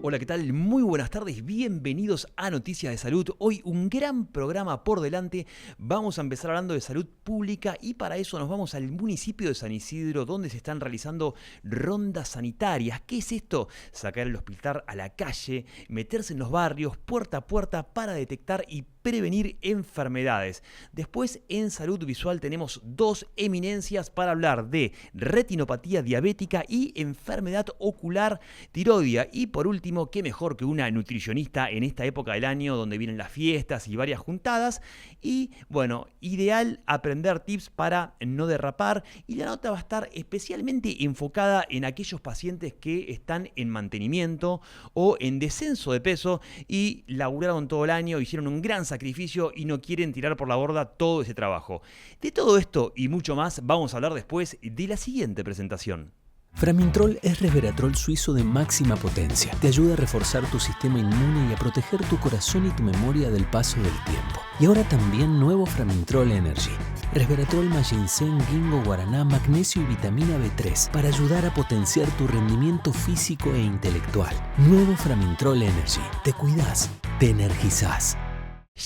Hola, ¿qué tal? Muy buenas tardes, bienvenidos a Noticias de Salud. Hoy un gran programa por delante. Vamos a empezar hablando de salud pública y para eso nos vamos al municipio de San Isidro, donde se están realizando rondas sanitarias. ¿Qué es esto? Sacar el hospital a la calle, meterse en los barrios, puerta a puerta, para detectar y prevenir enfermedades. Después, en salud visual tenemos dos eminencias para hablar de retinopatía diabética y enfermedad ocular tiroidea. Y por último, qué mejor que una nutricionista en esta época del año donde vienen las fiestas y varias juntadas. Y bueno, ideal aprender tips para no derrapar. Y la nota va a estar especialmente enfocada en aquellos pacientes que están en mantenimiento o en descenso de peso y laburaron todo el año, hicieron un gran sacrificio y no quieren tirar por la borda todo ese trabajo. De todo esto y mucho más vamos a hablar después de la siguiente presentación. Framintrol es resveratrol suizo de máxima potencia. Te ayuda a reforzar tu sistema inmune y a proteger tu corazón y tu memoria del paso del tiempo. Y ahora también nuevo Framintrol Energy. Resveratrol más ginseng, ginkgo, guaraná, magnesio y vitamina B3 para ayudar a potenciar tu rendimiento físico e intelectual. Nuevo Framintrol Energy. Te cuidas, te energizás.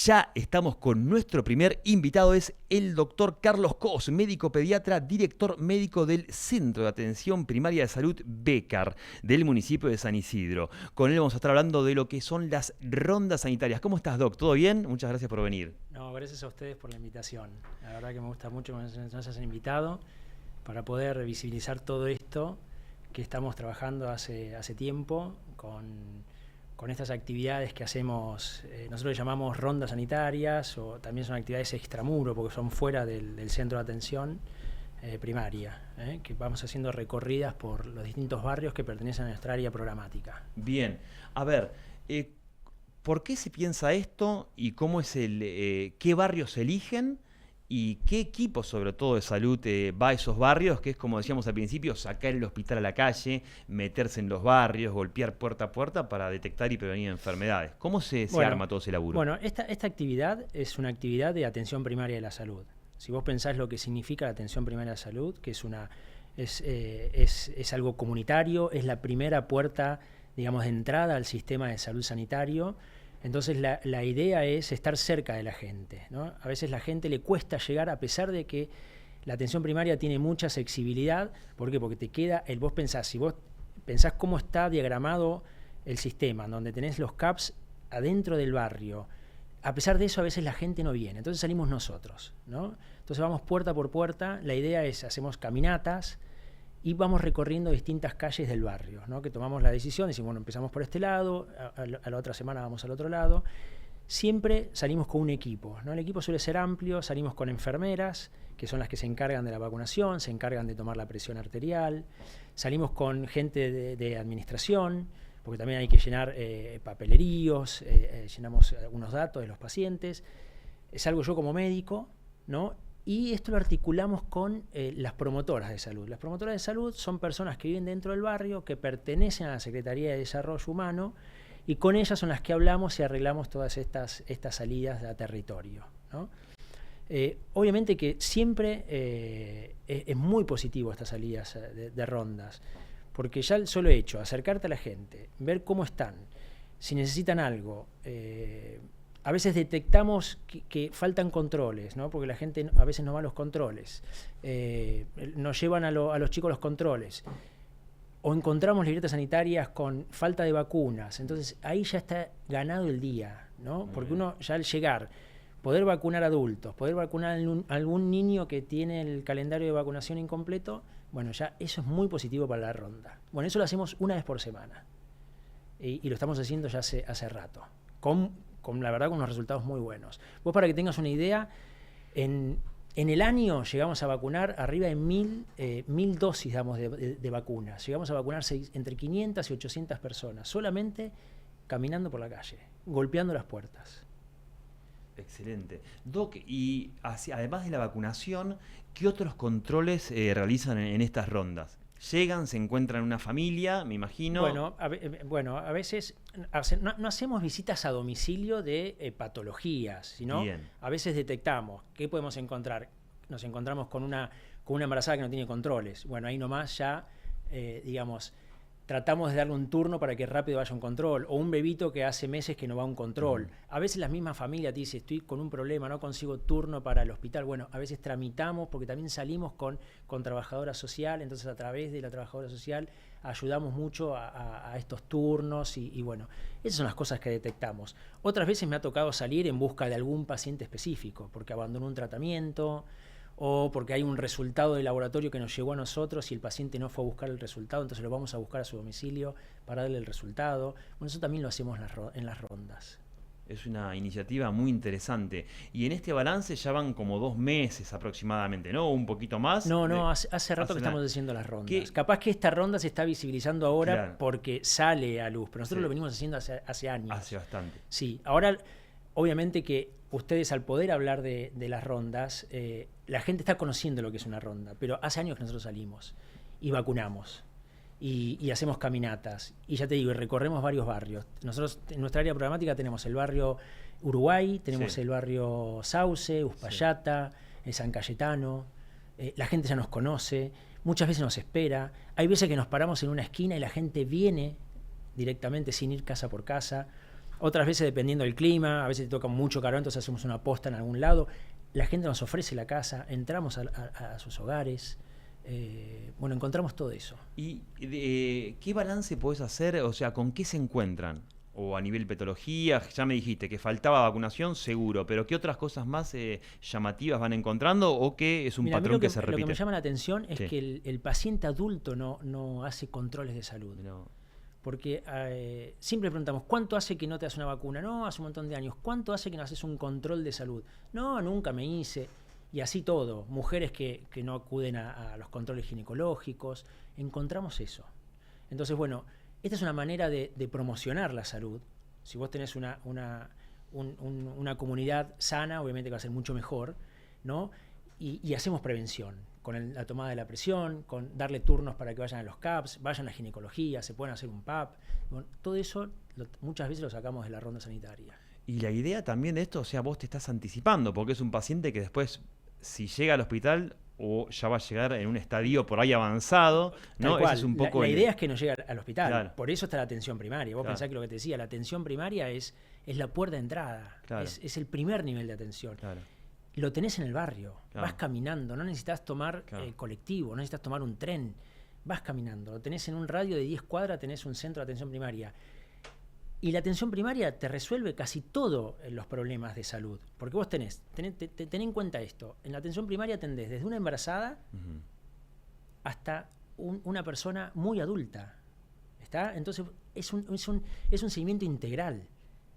Ya estamos con nuestro primer invitado, es el doctor Carlos Cos, médico pediatra, director médico del Centro de Atención Primaria de Salud Becar del municipio de San Isidro. Con él vamos a estar hablando de lo que son las rondas sanitarias. ¿Cómo estás, Doc? ¿Todo bien? Muchas gracias por venir. No, gracias a ustedes por la invitación. La verdad que me gusta mucho que nos hayan invitado para poder visibilizar todo esto que estamos trabajando hace tiempo con estas actividades que hacemos. Nosotros le llamamos rondas sanitarias, o también son actividades extramuro porque son fuera del centro de atención primaria, que vamos haciendo recorridas por los distintos barrios que pertenecen a nuestra área programática. Bien, a ver, ¿por qué se piensa esto y cómo es qué barrios se eligen? ¿Y qué equipo, sobre todo de salud, va a esos barrios? Que es, como decíamos al principio, sacar el hospital a la calle, meterse en los barrios, golpear puerta a puerta para detectar y prevenir enfermedades. ¿Cómo se arma todo ese laburo? Bueno, esta actividad es una actividad de atención primaria de la salud. Si vos pensás lo que significa la atención primaria de la salud, que es algo comunitario, es la primera puerta, digamos, de entrada al sistema de salud sanitario. Entonces la idea es estar cerca de la gente, ¿no? A veces la gente le cuesta llegar, a pesar de que la atención primaria tiene mucha accesibilidad. ¿Por qué? Porque te queda, si vos pensás cómo está diagramado el sistema, donde tenés los CAPS adentro del barrio, a pesar de eso a veces la gente no viene, entonces salimos nosotros, ¿no? Entonces vamos puerta por puerta, la idea es, hacemos caminatas y vamos recorriendo distintas calles del barrio, ¿no? Que tomamos la decisión, decimos, bueno, empezamos por este lado, a la otra semana vamos al otro lado. Siempre salimos con un equipo, ¿no? El equipo suele ser amplio, salimos con enfermeras, que son las que se encargan de la vacunación, se encargan de tomar la presión arterial, salimos con gente de administración, porque también hay que llenar papeleríos, llenamos algunos datos de los pacientes. Salgo yo como médico, ¿no? Y esto lo articulamos con las promotoras de salud. Las promotoras de salud son personas que viven dentro del barrio, que pertenecen a la Secretaría de Desarrollo Humano, y con ellas son las que hablamos y arreglamos todas estas salidas a territorio, ¿no? Obviamente que siempre es muy positivo estas salidas de rondas, porque ya el solo hecho, acercarte a la gente, ver cómo están, si necesitan algo. A veces detectamos que faltan controles, ¿no? Porque la gente a veces no va a los controles. Nos llevan a los chicos los controles. O encontramos libretas sanitarias con falta de vacunas. Entonces ahí ya está ganado el día, ¿no? Porque uno ya al llegar, poder vacunar adultos, poder vacunar a algún niño que tiene el calendario de vacunación incompleto, bueno, ya eso es muy positivo para la ronda. Bueno, eso lo hacemos una vez por semana. Y lo estamos haciendo ya hace rato. La verdad, con unos resultados muy buenos. Vos, para que tengas una idea, en el año llegamos a vacunar arriba de 1000 dosis, digamos, de vacunas. Llegamos a vacunar entre 500 y 800 personas, solamente caminando por la calle, golpeando las puertas. Excelente. Doc, y además de la vacunación, ¿qué otros controles realizan en estas rondas? Llegan, se encuentran una familia, me imagino. Bueno, a veces no hacemos visitas a domicilio de patologías, sino a veces detectamos qué podemos encontrar. Nos encontramos con una embarazada que no tiene controles. Bueno, ahí nomás ya, digamos, tratamos de darle un turno para que rápido vaya a un control, o un bebito que hace meses que no va a un control. A veces la misma familia te dice, estoy con un problema, no consigo turno para el hospital. Bueno, a veces tramitamos, porque también salimos con trabajadora social, entonces a través de la trabajadora social ayudamos mucho a estos turnos y bueno, esas son las cosas que detectamos. Otras veces me ha tocado salir en busca de algún paciente específico, porque abandonó un tratamiento, o porque hay un resultado de laboratorio que nos llegó a nosotros y el paciente no fue a buscar el resultado, entonces lo vamos a buscar a su domicilio para darle el resultado. Bueno, eso también lo hacemos en las rondas. Es una iniciativa muy interesante. Y en este balance ya van como 2 meses aproximadamente, ¿no? Un poquito más. No, hace rato que estamos haciendo las rondas. Capaz que esta ronda se está visibilizando ahora porque sale a luz, pero nosotros lo venimos haciendo hace años. Hace bastante. Sí, ahora obviamente que ustedes al poder hablar de las rondas, la gente está conociendo lo que es una ronda, pero hace años que nosotros salimos y vacunamos y hacemos caminatas y ya te digo, recorremos varios barrios. Nosotros en nuestra área programática tenemos el barrio Uruguay, tenemos el barrio Sauce, Uspallata, San Cayetano, la gente ya nos conoce, muchas veces nos espera, hay veces que nos paramos en una esquina y la gente viene directamente sin ir casa por casa. Otras veces, dependiendo del clima, a veces te toca mucho calor, entonces hacemos una posta en algún lado. La gente nos ofrece la casa, entramos a sus hogares. Bueno, encontramos todo eso. ¿Y qué balance podés hacer? O sea, ¿con qué se encuentran? O a nivel petología, ya me dijiste que faltaba vacunación, seguro, pero ¿qué otras cosas más llamativas van encontrando o qué es un patrón que se repite? Lo que me llama la atención es que el paciente adulto no hace controles de salud. No. Porque siempre preguntamos, ¿cuánto hace que no te das una vacuna? No, hace un montón de años. ¿Cuánto hace que no haces un control de salud? No, nunca me hice. Y así todo. Mujeres que no acuden a los controles ginecológicos. Encontramos eso. Entonces, bueno, esta es una manera de promocionar la salud. Si vos tenés una comunidad sana, obviamente que va a ser mucho mejor, ¿no? Y hacemos prevención. Con la tomada de la presión, con darle turnos para que vayan a los CAPS, vayan a ginecología, se pueden hacer un PAP. Bueno, todo eso muchas veces lo sacamos de la ronda sanitaria. Y la idea también de esto, o sea, vos te estás anticipando, porque es un paciente que después, si llega al hospital o ya va a llegar en un estadio por ahí avanzado, ¿no? Ese es un poco la idea es que no llegue al hospital. Claro. Por eso está la atención primaria. Vos pensás que lo que te decía, la atención primaria es la puerta de entrada. Claro. Es el primer nivel de atención. Claro. Lo tenés en el barrio, Claro. vas caminando, no necesitas tomar colectivo, no necesitas tomar un tren, vas caminando. Lo tenés en un radio de 10 cuadras, tenés un centro de atención primaria. Y la atención primaria te resuelve casi todos los problemas de salud. Porque vos ten en cuenta esto. En la atención primaria atendés desde una embarazada hasta una persona muy adulta. ¿Está? Entonces es un seguimiento integral.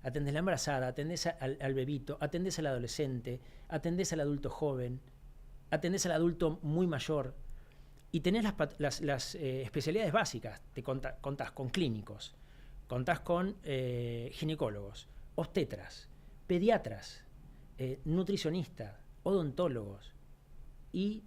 Atendés la embarazada, atendés al bebito, atendés al adolescente, atendés al adulto joven, atendés al adulto muy mayor. Y tenés las especialidades básicas. Te contás con clínicos, contás con ginecólogos, obstetras, pediatras, nutricionistas, odontólogos y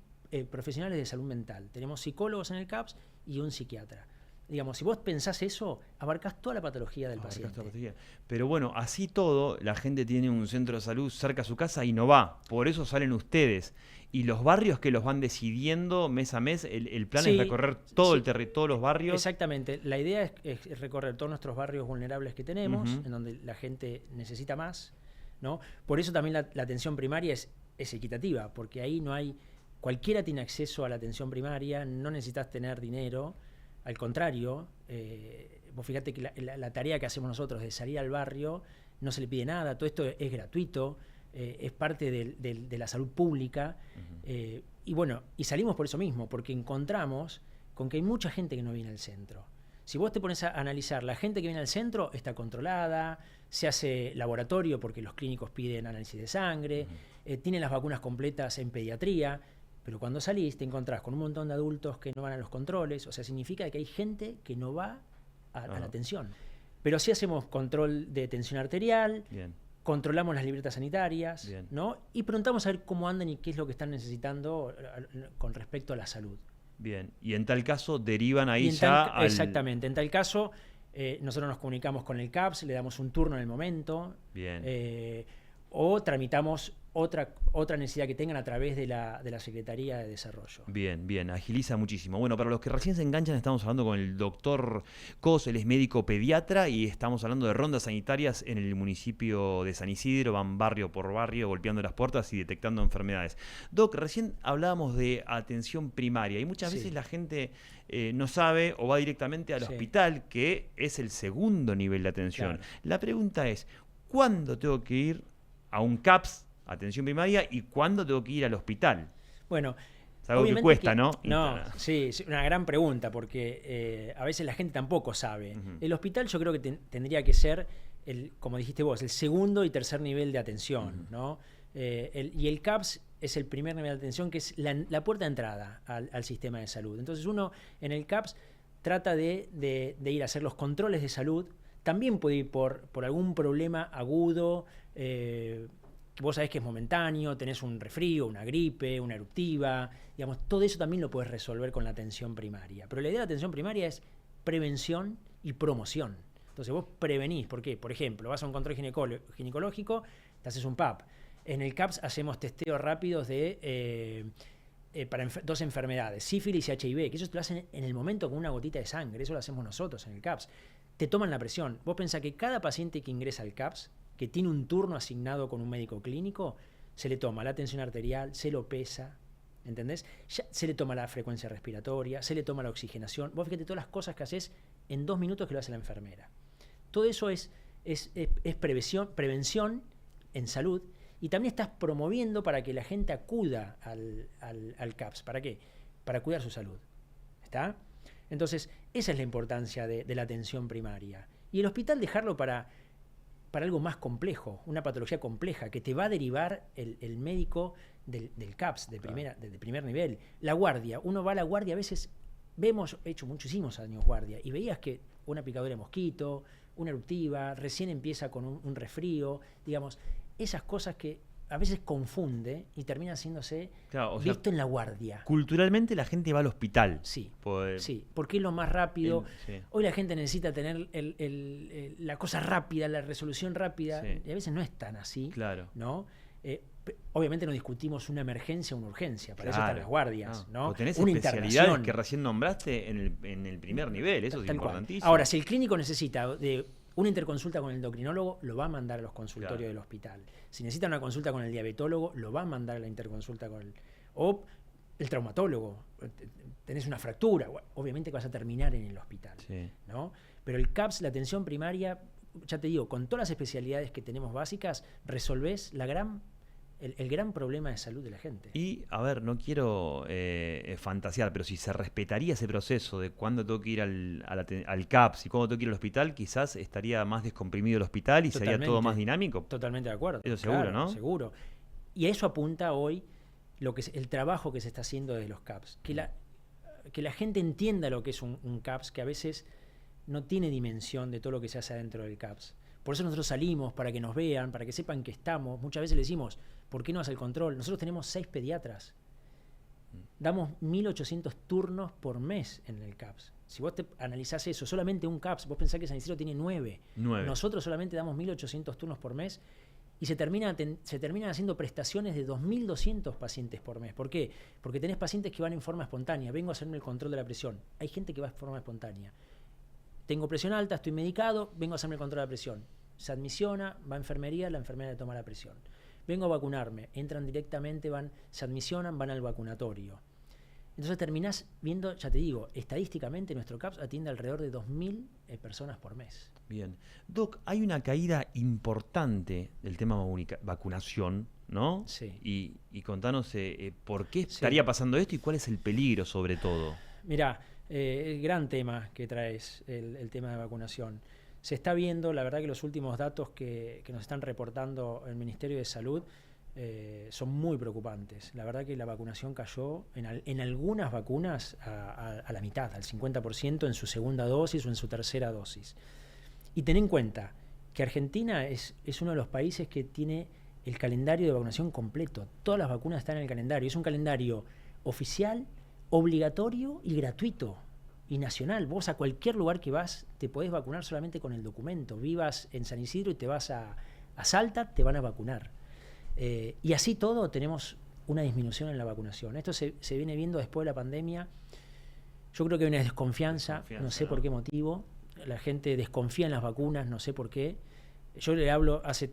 profesionales de salud mental. Tenemos psicólogos en el CAPS y un psiquiatra. Digamos, si vos pensás eso, abarcás toda la patología del paciente. Pero bueno, así todo, la gente tiene un centro de salud cerca a su casa y no va. Por eso salen ustedes. Y los barrios que los van decidiendo mes a mes, el plan es recorrer todo el territorio, todos los barrios. Exactamente. La idea es recorrer todos nuestros barrios vulnerables que tenemos, en donde la gente necesita más, ¿no? Por eso también la atención primaria es equitativa, porque ahí no hay... Cualquiera tiene acceso a la atención primaria, no necesitas tener dinero. Al contrario, vos fíjate que la tarea que hacemos nosotros de salir al barrio no se le pide nada, todo esto es gratuito, es parte de la salud pública. Y bueno, y salimos por eso mismo, porque encontramos con que hay mucha gente que no viene al centro. Si vos te pones a analizar, la gente que viene al centro está controlada, se hace laboratorio porque los clínicos piden análisis de sangre, tienen las vacunas completas en pediatría. Pero cuando salís te encontrás con un montón de adultos que no van a los controles, o sea, significa que hay gente que no va a la atención. Pero sí hacemos control de tensión arterial, controlamos las libretas sanitarias, ¿no? Y preguntamos a ver cómo andan y qué es lo que están necesitando con respecto a la salud. Bien, y en tal caso derivan ahí Exactamente, en tal caso nosotros nos comunicamos con el CAPS, le damos un turno en el momento. o tramitamos otra necesidad que tengan a través de la Secretaría de Desarrollo. Bien, agiliza muchísimo. Bueno, para los que recién se enganchan, estamos hablando con el doctor Cos, él es médico pediatra y estamos hablando de rondas sanitarias en el municipio de San Isidro, van barrio por barrio golpeando las puertas y detectando enfermedades. Doc, recién hablábamos de atención primaria y muchas veces la gente no sabe o va directamente al hospital, que es el segundo nivel de atención. Claro. La pregunta es, ¿cuándo tengo que ir a un CAPS, atención primaria, y cuándo tengo que ir al hospital? Bueno, es algo que cuesta, ¿no? No, sí, una gran pregunta, porque a veces la gente tampoco sabe. El hospital yo creo que tendría que ser, como dijiste vos, el segundo y tercer nivel de atención, ¿no? Y el CAPS es el primer nivel de atención, que es la puerta de entrada al sistema de salud. Entonces uno en el CAPS trata de ir a hacer los controles de salud. También puede ir por algún problema agudo, vos sabés que es momentáneo, tenés un resfrío, una gripe, una eruptiva, digamos, todo eso también lo puedes resolver con la atención primaria. Pero la idea de la atención primaria es prevención y promoción. Entonces vos prevenís, ¿por qué? Por ejemplo, vas a un control ginecológico, te haces un PAP. En el CAPS hacemos testeos rápidos para dos enfermedades, sífilis y HIV, que eso te lo hacen en el momento con una gotita de sangre, eso lo hacemos nosotros en el CAPS. Te toman la presión. Vos pensás que cada paciente que ingresa al CAPS, que tiene un turno asignado con un médico clínico, se le toma la tensión arterial, se lo pesa, ¿entendés? Se le toma la frecuencia respiratoria, se le toma la oxigenación. Vos fíjate todas las cosas que haces en 2 minutos que lo hace la enfermera. Todo eso es prevención en salud, y también estás promoviendo para que la gente acuda al CAPS. ¿Para qué? Para cuidar su salud. ¿Está? Entonces, esa es la importancia de la atención primaria. Y el hospital dejarlo para algo más complejo, una patología compleja, que te va a derivar el médico del CAPS, de primer nivel. La guardia, uno va a la guardia, a veces he hecho muchísimos años guardia, y veías que una picadura de mosquito, una eruptiva, recién empieza con un resfrío, digamos, esas cosas que a veces confunde y termina haciéndose visto en la guardia. Culturalmente la gente va al hospital. Sí, sí, porque es lo más rápido. Hoy la gente necesita tener la cosa rápida, la resolución rápida, y a veces no es tan así. Claro. ¿No? Obviamente no discutimos una emergencia o una urgencia, para eso están las guardias. ¿No? O tenés una especialidades que recién nombraste en el primer nivel, eso es importantísimo. Ahora, si el clínico necesita de una interconsulta con el endocrinólogo, lo va a mandar a los consultorios del hospital. Si necesita una consulta con el diabetólogo, lo va a mandar a la interconsulta o el traumatólogo. Tenés una fractura, obviamente vas a terminar en el hospital. ¿No? Pero el CAPS, la atención primaria, ya te digo, con todas las especialidades que tenemos básicas, resolvés el gran problema de salud de la gente. Y, a ver, no quiero fantasear, pero si se respetaría ese proceso de cuándo tengo que ir al CAPS y cuándo tengo que ir al hospital, quizás estaría más descomprimido el hospital y sería todo más dinámico. Totalmente de acuerdo. Eso seguro, claro, ¿no? Seguro. Y a eso apunta hoy el trabajo que se está haciendo de los CAPS. Que la gente entienda lo que es un CAPS, que a veces no tiene dimensión de todo lo que se hace adentro del CAPS. Por eso nosotros salimos, para que nos vean, para que sepan que estamos. Muchas veces le decimos, ¿por qué no hace el control? Nosotros tenemos 6 pediatras. Damos 1.800 turnos por mes en el CAPS. Si vos te analizás eso, solamente un CAPS, vos pensás que San Isidro tiene 9. Nosotros solamente damos 1.800 turnos por mes y se terminan haciendo prestaciones de 2.200 pacientes por mes. ¿Por qué? Porque tenés pacientes que van en forma espontánea. Vengo a hacerme el control de la presión. Hay gente que va en forma espontánea. Tengo presión alta, estoy medicado, vengo a hacerme el control de la presión. Se admisiona, va a enfermería, la enfermera le toma la presión. Vengo a vacunarme, entran directamente, se admisionan, van al vacunatorio. Entonces terminás viendo, ya te digo, estadísticamente nuestro CAPS atiende alrededor de 2.000 personas por mes. Bien. Doc, hay una caída importante del tema vacunación, ¿no? Sí. Y contanos por qué estaría pasando esto y cuál es el peligro sobre todo. Mirá, el gran tema que traes, el tema de vacunación. Se está viendo, la verdad que los últimos datos que nos están reportando el Ministerio de Salud son muy preocupantes. La verdad que la vacunación cayó en algunas vacunas a la mitad, al 50% en su segunda dosis o en su tercera dosis. Y ten en cuenta que Argentina es uno de los países que tiene el calendario de vacunación completo. Todas las vacunas están en el calendario. Es un calendario oficial, obligatorio y gratuito. Y nacional. Vos a cualquier lugar que vas te podés vacunar solamente con el documento. Vivas en San Isidro y te vas a Salta, te van a vacunar. Y así todo tenemos una disminución en la vacunación. Esto se viene viendo después de la pandemia. Yo creo que hay una desconfianza, no sé por qué motivo. La gente desconfía en las vacunas, no sé por qué. Yo le hablo hace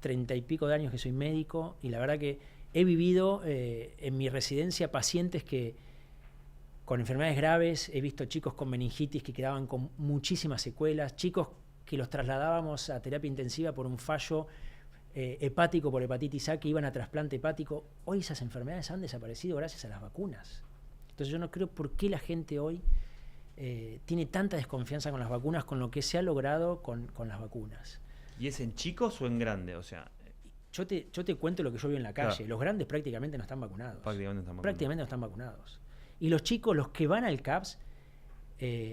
30 y pico de años que soy médico y la verdad que he vivido en mi residencia pacientes que con enfermedades graves, he visto chicos con meningitis que quedaban con muchísimas secuelas, chicos que los trasladábamos a terapia intensiva por un fallo hepático, por hepatitis A, que iban a trasplante hepático. Hoy esas enfermedades han desaparecido gracias a las vacunas. Entonces yo no creo por qué la gente hoy tiene tanta desconfianza con las vacunas, con lo que se ha logrado con las vacunas. ¿Y es en chicos o en grandes? O sea, yo te cuento lo que yo veo en la calle. Claro. Los grandes prácticamente no están vacunados. Prácticamente No están vacunados. Y los chicos, los que van al CAPS,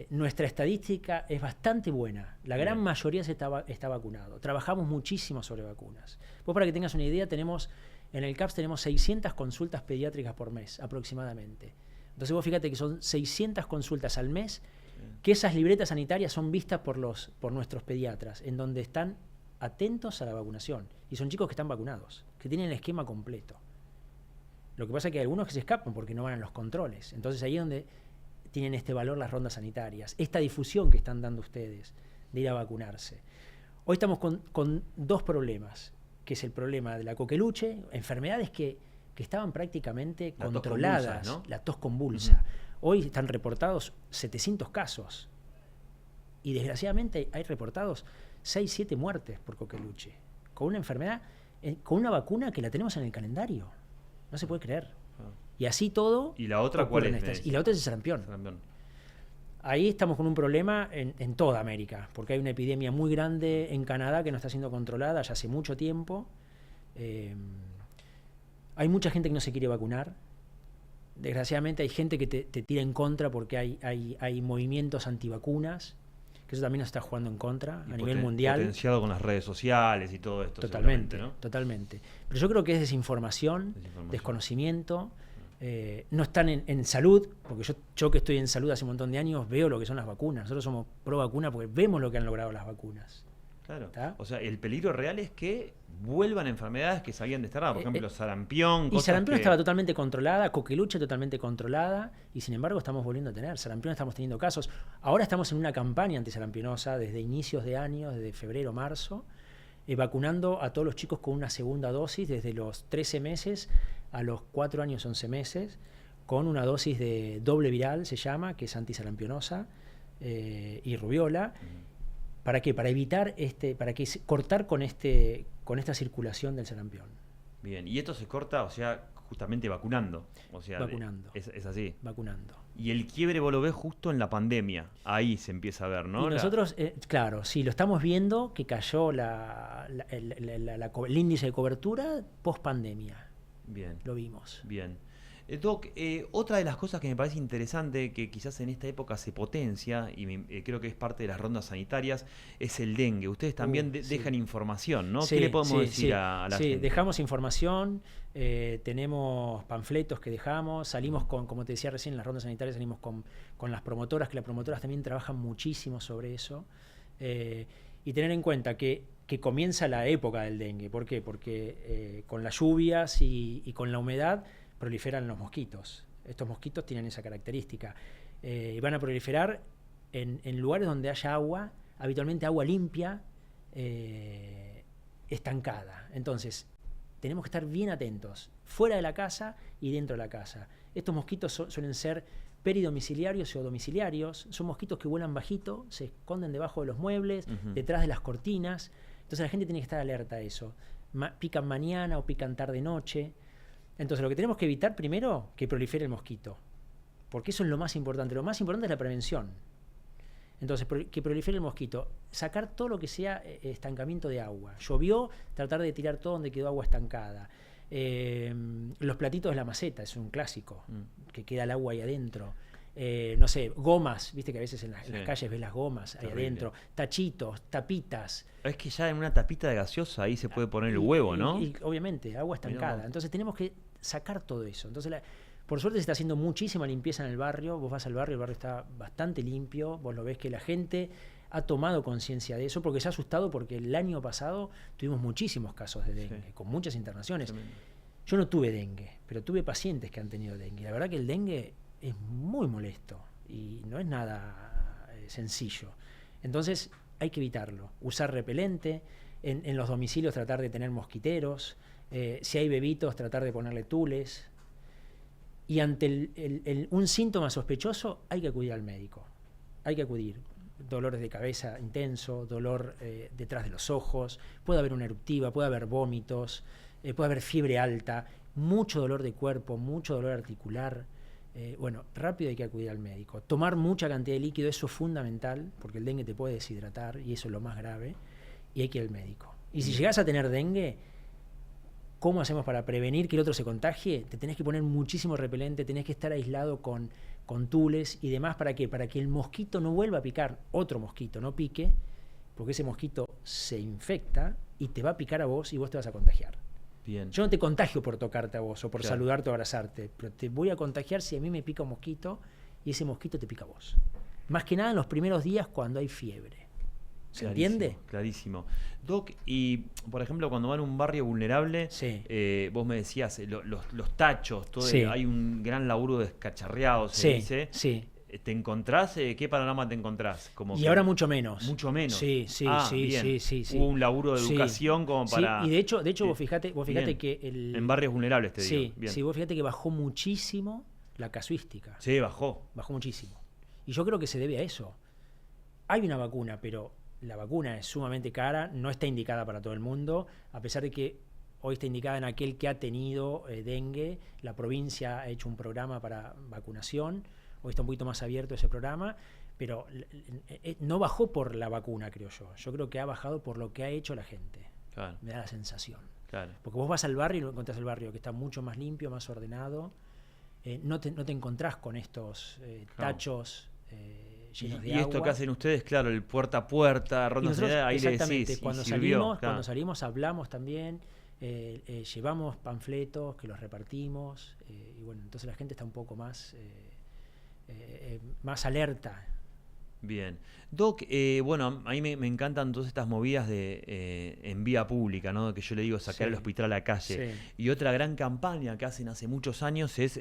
nuestra estadística es bastante buena. La gran mayoría está vacunado. Trabajamos muchísimo sobre vacunas. Vos, para que tengas una idea, en el CAPS tenemos 600 consultas pediátricas por mes, aproximadamente. Entonces vos fíjate que son 600 consultas al mes, que esas libretas sanitarias son vistas por nuestros pediatras, en donde están atentos a la vacunación. Y son chicos que están vacunados, que tienen el esquema completo. Lo que pasa es que hay algunos que se escapan porque no van a los controles. Entonces ahí es donde tienen este valor las rondas sanitarias, esta difusión que están dando ustedes de ir a vacunarse. Hoy estamos con dos problemas, que es el problema de la coqueluche, enfermedades que estaban prácticamente controladas, ¿no? La tos convulsa. Hoy están reportados 700 casos y desgraciadamente hay reportados 6-7 muertes por coqueluche, con una enfermedad, con una vacuna que la tenemos en el calendario. No se puede creer. Y así todo. ¿Y la otra cuál es? Y la otra es el sarampión. Ahí estamos con un problema en toda América, porque hay una epidemia muy grande en Canadá que no está siendo controlada ya hace mucho tiempo. Hay mucha gente que no se quiere vacunar. Desgraciadamente hay gente que te tira en contra porque hay movimientos antivacunas, que eso también nos está jugando en contra a nivel mundial. Potenciado con las redes sociales y todo esto. Totalmente, ¿no? totalmente. Pero yo creo que es desinformación. Desconocimiento. No están en salud, porque yo que estoy en salud hace un montón de años veo lo que son las vacunas. Nosotros somos pro vacuna porque vemos lo que han logrado las vacunas. Claro. ¿Está? O sea, el peligro real es que vuelvan enfermedades que se habían desterrado. Por ejemplo, sarampión. Y sarampión estaba totalmente controlada, coqueluche totalmente controlada, y sin embargo estamos volviendo a tener. Sarampión estamos teniendo casos. Ahora estamos en una campaña antisarampionosa desde inicios de año, desde febrero, marzo, vacunando a todos los chicos con una segunda dosis desde los 13 meses a los 4 años, 11 meses, con una dosis de doble viral, se llama, que es antisarampionosa, y rubiola. ¿Para qué? Para evitar cortar con esta circulación del sarampión. Bien, y esto se corta, o sea, justamente vacunando. O sea, vacunando. Es así. Vacunando. Y el quiebre vos lo ves justo en la pandemia. Ahí se empieza a ver, ¿no? Y nosotros, claro, sí, lo estamos viendo que cayó el índice de cobertura post pandemia. Bien. Lo vimos. Bien. Doc, otra de las cosas que me parece interesante, que quizás en esta época se potencia, y creo que es parte de las rondas sanitarias, es el dengue. Ustedes también dejan información, ¿no? Sí, ¿Qué le podemos decir a la gente? Sí, dejamos información, tenemos panfletos que dejamos, salimos como te decía recién, en las rondas sanitarias salimos con las promotoras, que las promotoras también trabajan muchísimo sobre eso, y tener en cuenta que comienza la época del dengue. ¿Por qué? Porque con las lluvias y con la humedad proliferan los mosquitos. Estos mosquitos tienen esa característica. Van a proliferar en lugares donde haya agua, habitualmente agua limpia, estancada. Entonces, tenemos que estar bien atentos, fuera de la casa y dentro de la casa. Estos mosquitos suelen ser peridomiciliarios o domiciliarios. Son mosquitos que vuelan bajito, se esconden debajo de los muebles, detrás de las cortinas. Entonces la gente tiene que estar alerta a eso. Pican mañana o pican tarde-noche. Entonces lo que tenemos que evitar primero, que prolifere el mosquito, porque eso es lo más importante. Lo más importante es la prevención. Entonces, que prolifere el mosquito, sacar todo lo que sea estancamiento de agua. Llovió, tratar de tirar todo donde quedó agua estancada. Los platitos de la maceta, es un clásico, que queda el agua ahí adentro. No sé, gomas, viste que a veces en las calles ves las gomas ahí adentro, tachitos, tapitas. Es que ya en una tapita de gaseosa ahí se puede poner el huevo, ¿no? Y obviamente, agua estancada. Entonces tenemos que sacar todo eso. Entonces, por suerte se está haciendo muchísima limpieza en el barrio. Vos vas al barrio, el barrio está bastante limpio. Vos lo ves que la gente ha tomado conciencia de eso porque se ha asustado porque el año pasado tuvimos muchísimos casos de dengue, con muchas internaciones. Tremendo. Yo no tuve dengue, pero tuve pacientes que han tenido dengue. La verdad que el dengue es muy molesto y no es nada sencillo. Entonces hay que evitarlo. Usar repelente, en los domicilios tratar de tener mosquiteros, si hay bebitos tratar de ponerle tules. Y ante un síntoma sospechoso hay que acudir al médico. Hay que acudir. Dolores de cabeza intenso, dolor detrás de los ojos, puede haber una eruptiva, puede haber vómitos, puede haber fiebre alta, mucho dolor de cuerpo, mucho dolor articular. Bueno, rápido hay que acudir al médico. Tomar mucha cantidad de líquido, eso es fundamental, porque el dengue te puede deshidratar y eso es lo más grave, y hay que ir al médico. Y si llegás a tener dengue, ¿cómo hacemos para prevenir que el otro se contagie? Te tenés que poner muchísimo repelente, tenés que estar aislado con tules y demás. ¿Para qué? Para que el mosquito no vuelva a picar, otro mosquito no pique, porque ese mosquito se infecta y te va a picar a vos y vos te vas a contagiar. Bien. Yo no te contagio por tocarte a vos o por Claro. saludarte o abrazarte, pero te voy a contagiar si a mí me pica un mosquito y ese mosquito te pica a vos. Más que nada en los primeros días cuando hay fiebre. ¿Se entiende? Clarísimo. Doc, y por ejemplo, cuando van a un barrio vulnerable, Sí. Vos me decías, los tachos, todo Sí. hay un gran laburo descacharreado, se Sí, dice. sí. ¿Te encontrás? ¿Qué panorama te encontrás? Como Y que ahora mucho menos. mucho menos. Sí, sí, sí, bien. sí. Hubo un laburo de Sí. educación como para... Sí, y de hecho Sí. vos fijate Bien. que En barrios vulnerables, te digo. Sí, Bien. sí, vos fíjate que bajó muchísimo la casuística. Sí, bajó. Bajó muchísimo. Y yo creo que se debe a eso. Hay una vacuna, pero la vacuna es sumamente cara, no está indicada para todo el mundo, a pesar de que hoy está indicada en aquel que ha tenido dengue. La provincia ha hecho un programa para vacunación, hoy está un poquito más abierto ese programa, pero no bajó por la vacuna, creo yo. Yo creo que ha bajado por lo que ha hecho la gente. Claro, Me da la sensación. claro. Porque vos vas al barrio y lo encontrás el barrio que está mucho más limpio, más ordenado. No te encontrás con estos Claro. tachos Y, llenos de y agua. esto que hacen ustedes, claro, el puerta a puerta, Y ronda nosotros, sanitaria, ahí le exactamente, decís, cuando y sirvió, salimos, claro. cuando salimos hablamos también, llevamos panfletos que los repartimos, y bueno, entonces la gente está un poco más alerta. Bien. Doc, bueno, a mí me encantan todas estas movidas de en vía pública, ¿no? Que yo le digo sacar el Sí. hospital a la calle. Sí. Y otra gran campaña que hacen hace muchos años es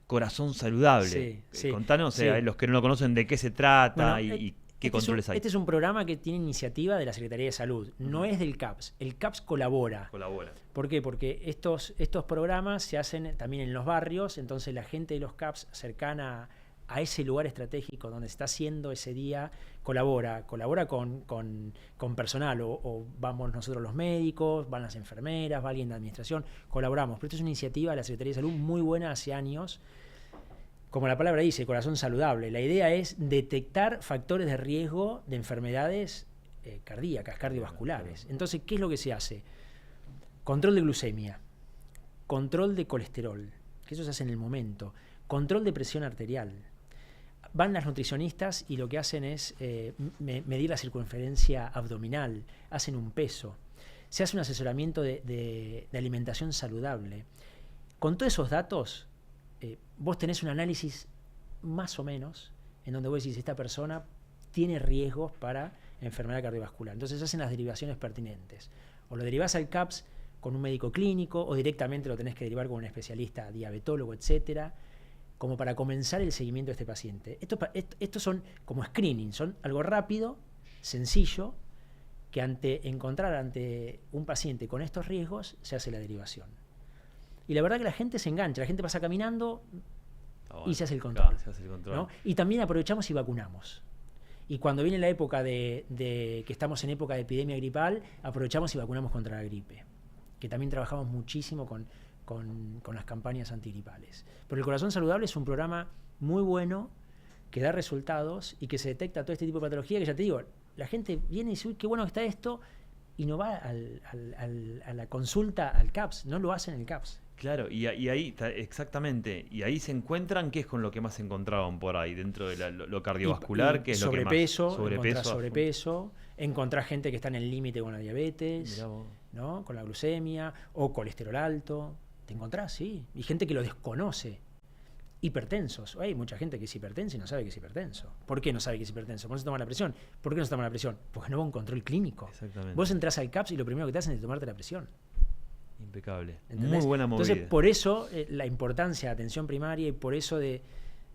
Corazón Saludable. Sí, sí, Contanos, sí. los que no lo conocen, de qué se trata Bueno, y qué este controles hay. Este es un programa que tiene iniciativa de la Secretaría de Salud, no es del CAPS. El CAPS colabora. Colabora. ¿Por qué? Porque estos programas se hacen también en los barrios, entonces la gente de los CAPS cercana a ese lugar estratégico donde se está haciendo ese día, colabora con personal, o vamos nosotros los médicos, van las enfermeras, va alguien de administración, colaboramos. Pero esto es una iniciativa de la Secretaría de Salud muy buena hace años, como la palabra dice, corazón saludable. La idea es detectar factores de riesgo de enfermedades cardíacas, cardiovasculares. Entonces, ¿qué es lo que se hace? Control de glucemia, control de colesterol, que eso se hace en el momento, control de presión arterial. Van las nutricionistas y lo que hacen es medir la circunferencia abdominal, hacen un peso, se hace un asesoramiento de alimentación saludable. Con todos esos datos, vos tenés un análisis más o menos en donde vos decís, esta persona tiene riesgos para enfermedad cardiovascular. Entonces hacen las derivaciones pertinentes. O lo derivás al CAPS con un médico clínico, o directamente lo tenés que derivar con un especialista diabetólogo, etcétera, como para comenzar el seguimiento de este paciente. Estos son como screening, son algo rápido, sencillo, que encontrar ante un paciente con estos riesgos se hace la derivación. Y la verdad que la gente se engancha, la gente pasa caminando y se hace el control. Claro, se hace el control. ¿No? Y también aprovechamos y vacunamos. Y cuando viene la época que estamos en época de epidemia gripal, aprovechamos y vacunamos contra la gripe, que también trabajamos muchísimo con las campañas antigripales. Pero el Corazón Saludable es un programa muy bueno, que da resultados y que se detecta todo este tipo de patología, que ya te digo, la gente viene y dice, uy, qué bueno que está esto, y no va a la consulta al CAPS, no lo hacen en el CAPS. Claro, y ahí, exactamente, y ahí se encuentran, ¿qué es con lo que más se encontraban por ahí, dentro de lo cardiovascular? ¿Qué es lo que más? Sobrepeso, encontrar gente que está en el límite con la diabetes, ¿no? Con la glucemia, o colesterol alto, te encontrás, sí, y gente que lo desconoce. hipertensos. Hay mucha gente que es hipertensa y no sabe que es hipertenso. ¿Por qué no sabe que es hipertenso? ¿Por qué no se toma la presión? ¿Por qué no se toma la presión? Porque no hubo un control clínico. Exactamente. Vos entras al CAPS y lo primero que te hacen es tomarte la presión. Impecable. ¿Entendés? Muy buena movida. Entonces, por eso la importancia de atención primaria y por eso de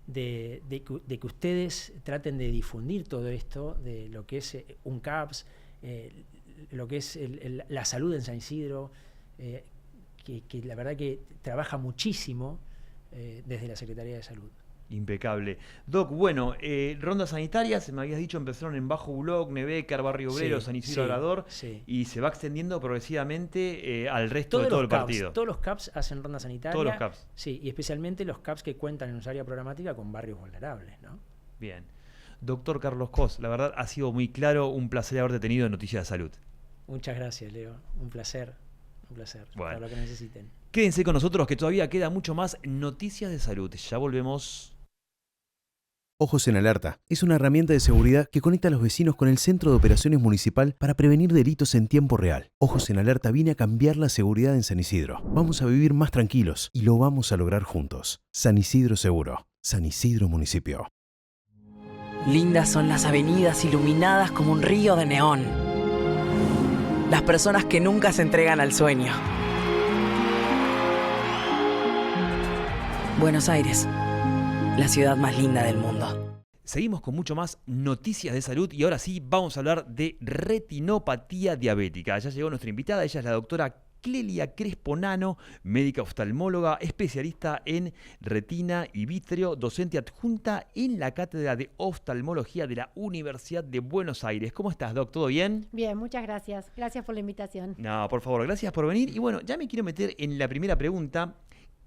que ustedes traten de difundir todo esto, de lo que es un CAPS, lo que es la salud en San Isidro, que la verdad que trabaja muchísimo desde la Secretaría de Salud. Impecable. Doc, bueno, rondas sanitarias, me habías dicho, empezaron en Bajo Bullock, Nebecar, Barrio Obrero, Sí, San Isidro sí, Obrador, sí. y se va extendiendo progresivamente al resto de Todos todo los el CAPS, partido. todos los CAPS hacen ronda sanitaria. Todos los CAPS. Sí, y especialmente los CAPS que cuentan en su área programática con barrios vulnerables, ¿no? Bien. Doctor Carlos Cos, la verdad ha sido muy claro, un placer haberte tenido en Noticias de Salud. Muchas gracias, Leo. Un placer. Bueno. Para lo que necesiten. Quédense con nosotros que todavía queda mucho más Noticias de Salud. Ya volvemos. Ojos en Alerta es una herramienta de seguridad que conecta a los vecinos con el Centro de Operaciones Municipal para prevenir delitos en tiempo real. Ojos en Alerta viene a cambiar la seguridad en San Isidro. Vamos a vivir más tranquilos y lo vamos a lograr juntos. San Isidro Seguro. San Isidro Municipio. Lindas son las avenidas iluminadas como un río de neón. Las personas que nunca se entregan al sueño. Buenos Aires, la ciudad más linda del mundo. Seguimos con mucho más Noticias de Salud y ahora sí vamos a hablar de retinopatía diabética. Ya llegó nuestra invitada, ella es la doctora Clelia Crespo Nano, médica oftalmóloga, especialista en retina y vítreo, docente adjunta en la Cátedra de Oftalmología de la Universidad de Buenos Aires. ¿Cómo estás, Doc? ¿Todo bien? Bien, muchas gracias. Gracias por la invitación. No, por favor, gracias por venir. Y bueno, ya me quiero meter en la primera pregunta.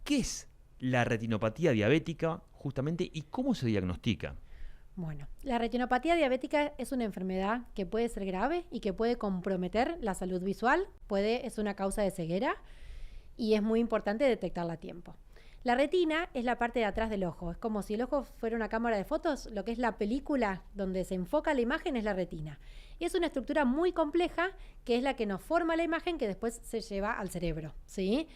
¿Qué es la retinopatía diabética justamente y cómo se diagnostica? Bueno, la retinopatía diabética es una enfermedad que puede ser grave y que puede comprometer la salud visual, es una causa de ceguera y es muy importante detectarla a tiempo. La retina es la parte de atrás del ojo, es como si el ojo fuera una cámara de fotos, lo que es la película donde se enfoca la imagen es la retina. Y es una estructura muy compleja que es la que nos forma la imagen que después se lleva al cerebro, ¿sí?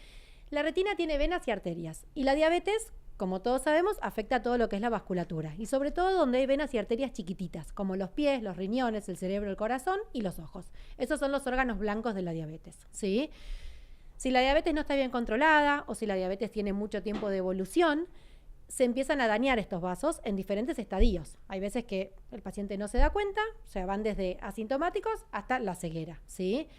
La retina tiene venas y arterias y la diabetes, como todos sabemos, afecta a todo lo que es la vasculatura y sobre todo donde hay venas y arterias chiquititas, como los pies, los riñones, el cerebro, el corazón y los ojos. Esos son los órganos blancos de la diabetes, ¿sí? Si la diabetes no está bien controlada o si la diabetes tiene mucho tiempo de evolución, se empiezan a dañar estos vasos en diferentes estadios. Hay veces que el paciente no se da cuenta, o sea, van desde asintomáticos hasta la ceguera, ¿sí?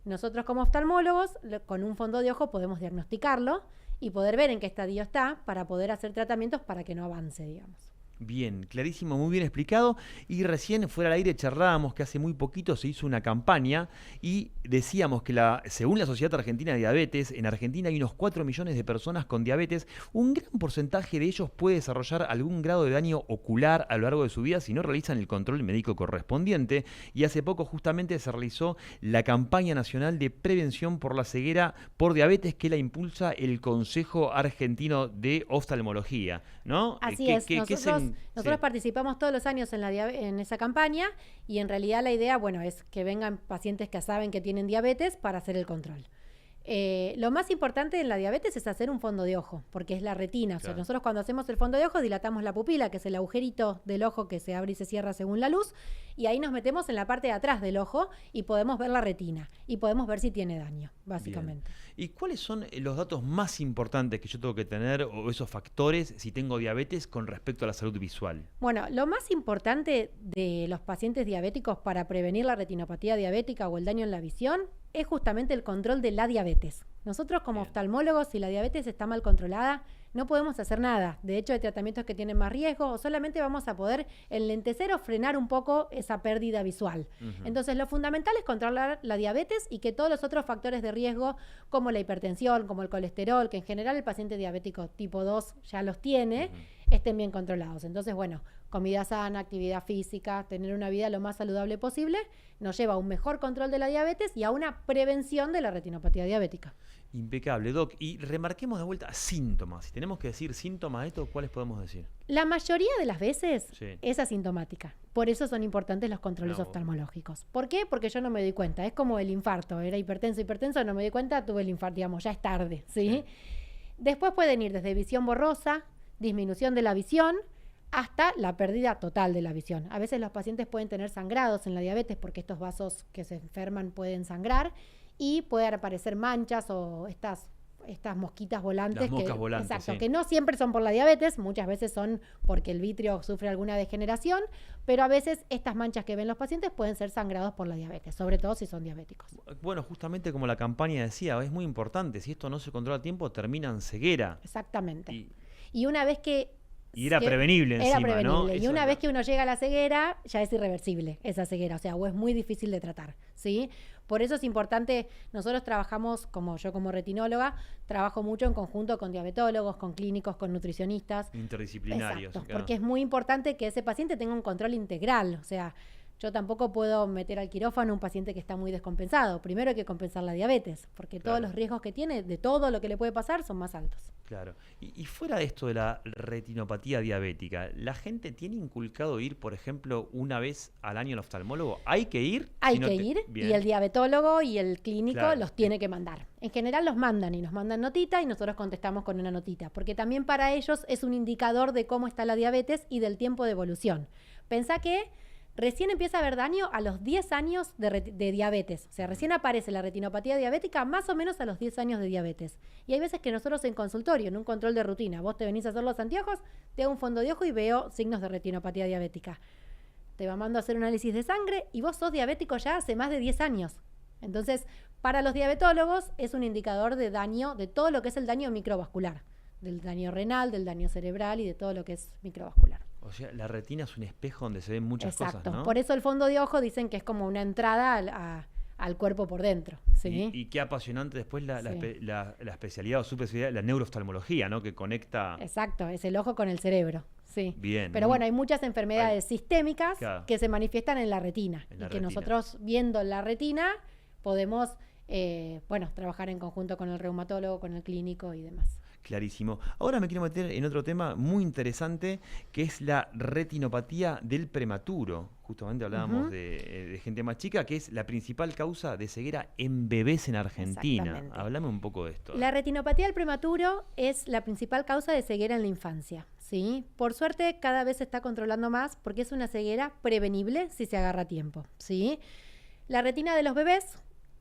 Nosotros como oftalmólogos, con un fondo de ojo podemos diagnosticarlo y poder ver en qué estadio está para poder hacer tratamientos para que no avance, digamos. Bien, clarísimo, muy bien explicado. Y recién fuera al aire charlábamos que hace muy poquito se hizo una campaña y decíamos que según la Sociedad Argentina de Diabetes, en Argentina hay unos 4 millones de personas con diabetes. Un gran porcentaje de ellos puede desarrollar algún grado de daño ocular a lo largo de su vida si no realizan el control médico correspondiente. Y hace poco justamente se realizó la campaña nacional de prevención por la ceguera por diabetes que la impulsa el Consejo Argentino de Oftalmología, ¿no? Así es, nosotros participamos todos los años en esa campaña y en realidad la idea, bueno, es que vengan pacientes que saben que tienen diabetes para hacer el control. Lo más importante en la diabetes es hacer un fondo de ojo, porque es la retina. Claro. O sea, nosotros cuando hacemos el fondo de ojo dilatamos la pupila, que es el agujerito del ojo que se abre y se cierra según la luz, y ahí nos metemos en la parte de atrás del ojo y podemos ver la retina y podemos ver si tiene daño, básicamente. Bien. ¿Y cuáles son los datos más importantes que yo tengo que tener o esos factores si tengo diabetes con respecto a la salud visual? Bueno, lo más importante de los pacientes diabéticos para prevenir la retinopatía diabética o el daño en la visión es justamente el control de la diabetes. Nosotros como oftalmólogos, si la diabetes está mal controlada, no podemos hacer nada. De hecho, hay tratamientos que tienen más riesgo o solamente vamos a poder enlentecer o frenar un poco esa pérdida visual. Entonces, lo fundamental es controlar la diabetes y que todos los otros factores de riesgo, como la hipertensión, como el colesterol, que en general el paciente diabético tipo 2 ya los tiene, estén bien controlados. Entonces, bueno, comida sana, actividad física, tener una vida lo más saludable posible, nos lleva a un mejor control de la diabetes y a una prevención de la retinopatía diabética. Impecable, Doc. Y remarquemos de vuelta síntomas. Si tenemos que decir síntomas de esto, ¿cuáles podemos decir? La mayoría de las veces es asintomática. Por eso son importantes los controles oftalmológicos. ¿Por qué? Porque yo no me doy cuenta. Es como el infarto. Era hipertenso, no me di cuenta, tuve el infarto, digamos, ya es tarde, ¿sí? Después pueden ir desde visión borrosa, disminución de la visión, hasta la pérdida total de la visión. A veces los pacientes pueden tener sangrados en la diabetes porque estos vasos que se enferman pueden sangrar y pueden aparecer manchas o estas mosquitas volantes. Las moscas volantes, exacto, sí. que no siempre son por la diabetes, muchas veces son porque el vitrio sufre alguna degeneración, pero a veces estas manchas que ven los pacientes pueden ser sangrados por la diabetes, sobre todo si son diabéticos. Bueno, justamente como la campaña decía, es muy importante, si esto no se controla a tiempo, termina en ceguera. Exactamente. Y una vez que... Y era prevenible era encima, prevenible. ¿no? Y Eso una era. vez que uno llega a la ceguera, ya es irreversible esa ceguera, o sea, o es muy difícil de tratar, ¿sí? Por eso es importante, nosotros trabajamos, yo como retinóloga, trabajo mucho en conjunto con diabetólogos, con clínicos, con nutricionistas. Interdisciplinarios. Exacto, claro. porque es muy importante que ese paciente tenga un control integral, o sea, yo tampoco puedo meter al quirófano un paciente que está muy descompensado. Primero hay que compensar la diabetes, porque todos los riesgos que tiene de todo lo que le puede pasar son más altos. Claro. Y fuera de esto de la retinopatía diabética, ¿la gente tiene inculcado ir, por ejemplo, una vez al año al oftalmólogo? ¿Hay que ir? Hay Si no que te- ir Bien. y el diabetólogo y el clínico Claro. los tiene que mandar. En general los mandan y nos mandan notita y nosotros contestamos con una notita, porque también para ellos es un indicador de cómo está la diabetes y del tiempo de evolución. Pensá que recién empieza a haber daño a los 10 años de diabetes. O sea, recién aparece la retinopatía diabética más o menos a los 10 años de diabetes. Y hay veces que nosotros en consultorio, en un control de rutina, vos te venís a hacer los anteojos, te hago un fondo de ojo y veo signos de retinopatía diabética. Te mando a hacer un análisis de sangre y vos sos diabético ya hace más de 10 años. Entonces, para los diabetólogos es un indicador de daño, de todo lo que es el daño microvascular, del daño renal, del daño cerebral y de todo lo que es microvascular. O sea, la retina es un espejo donde se ven muchas Exacto. cosas, ¿no? Por eso el fondo de ojo dicen que es como una entrada al cuerpo por dentro. ¿Sí? Y qué apasionante después la Sí. especialidad o subespecialidad, la neurooftalmología, ¿no? Que conecta... Exacto, es el ojo con el cerebro. Sí. Bien. Pero bueno, hay muchas enfermedades sistémicas Claro. que se manifiestan en la retina En y la que retina. nosotros viendo la retina podemos trabajar en conjunto con el reumatólogo, con el clínico y demás. Clarísimo. Ahora me quiero meter en otro tema muy interesante, que es la retinopatía del prematuro. Justamente hablábamos Ujú. de gente más chica, que es la principal causa de ceguera en bebés en Argentina. Exactamente. Háblame un poco de esto. La retinopatía del prematuro es la principal causa de ceguera en la infancia, ¿sí? Por suerte cada vez se está controlando más porque es una ceguera prevenible si se agarra a tiempo, ¿sí? La retina de los bebés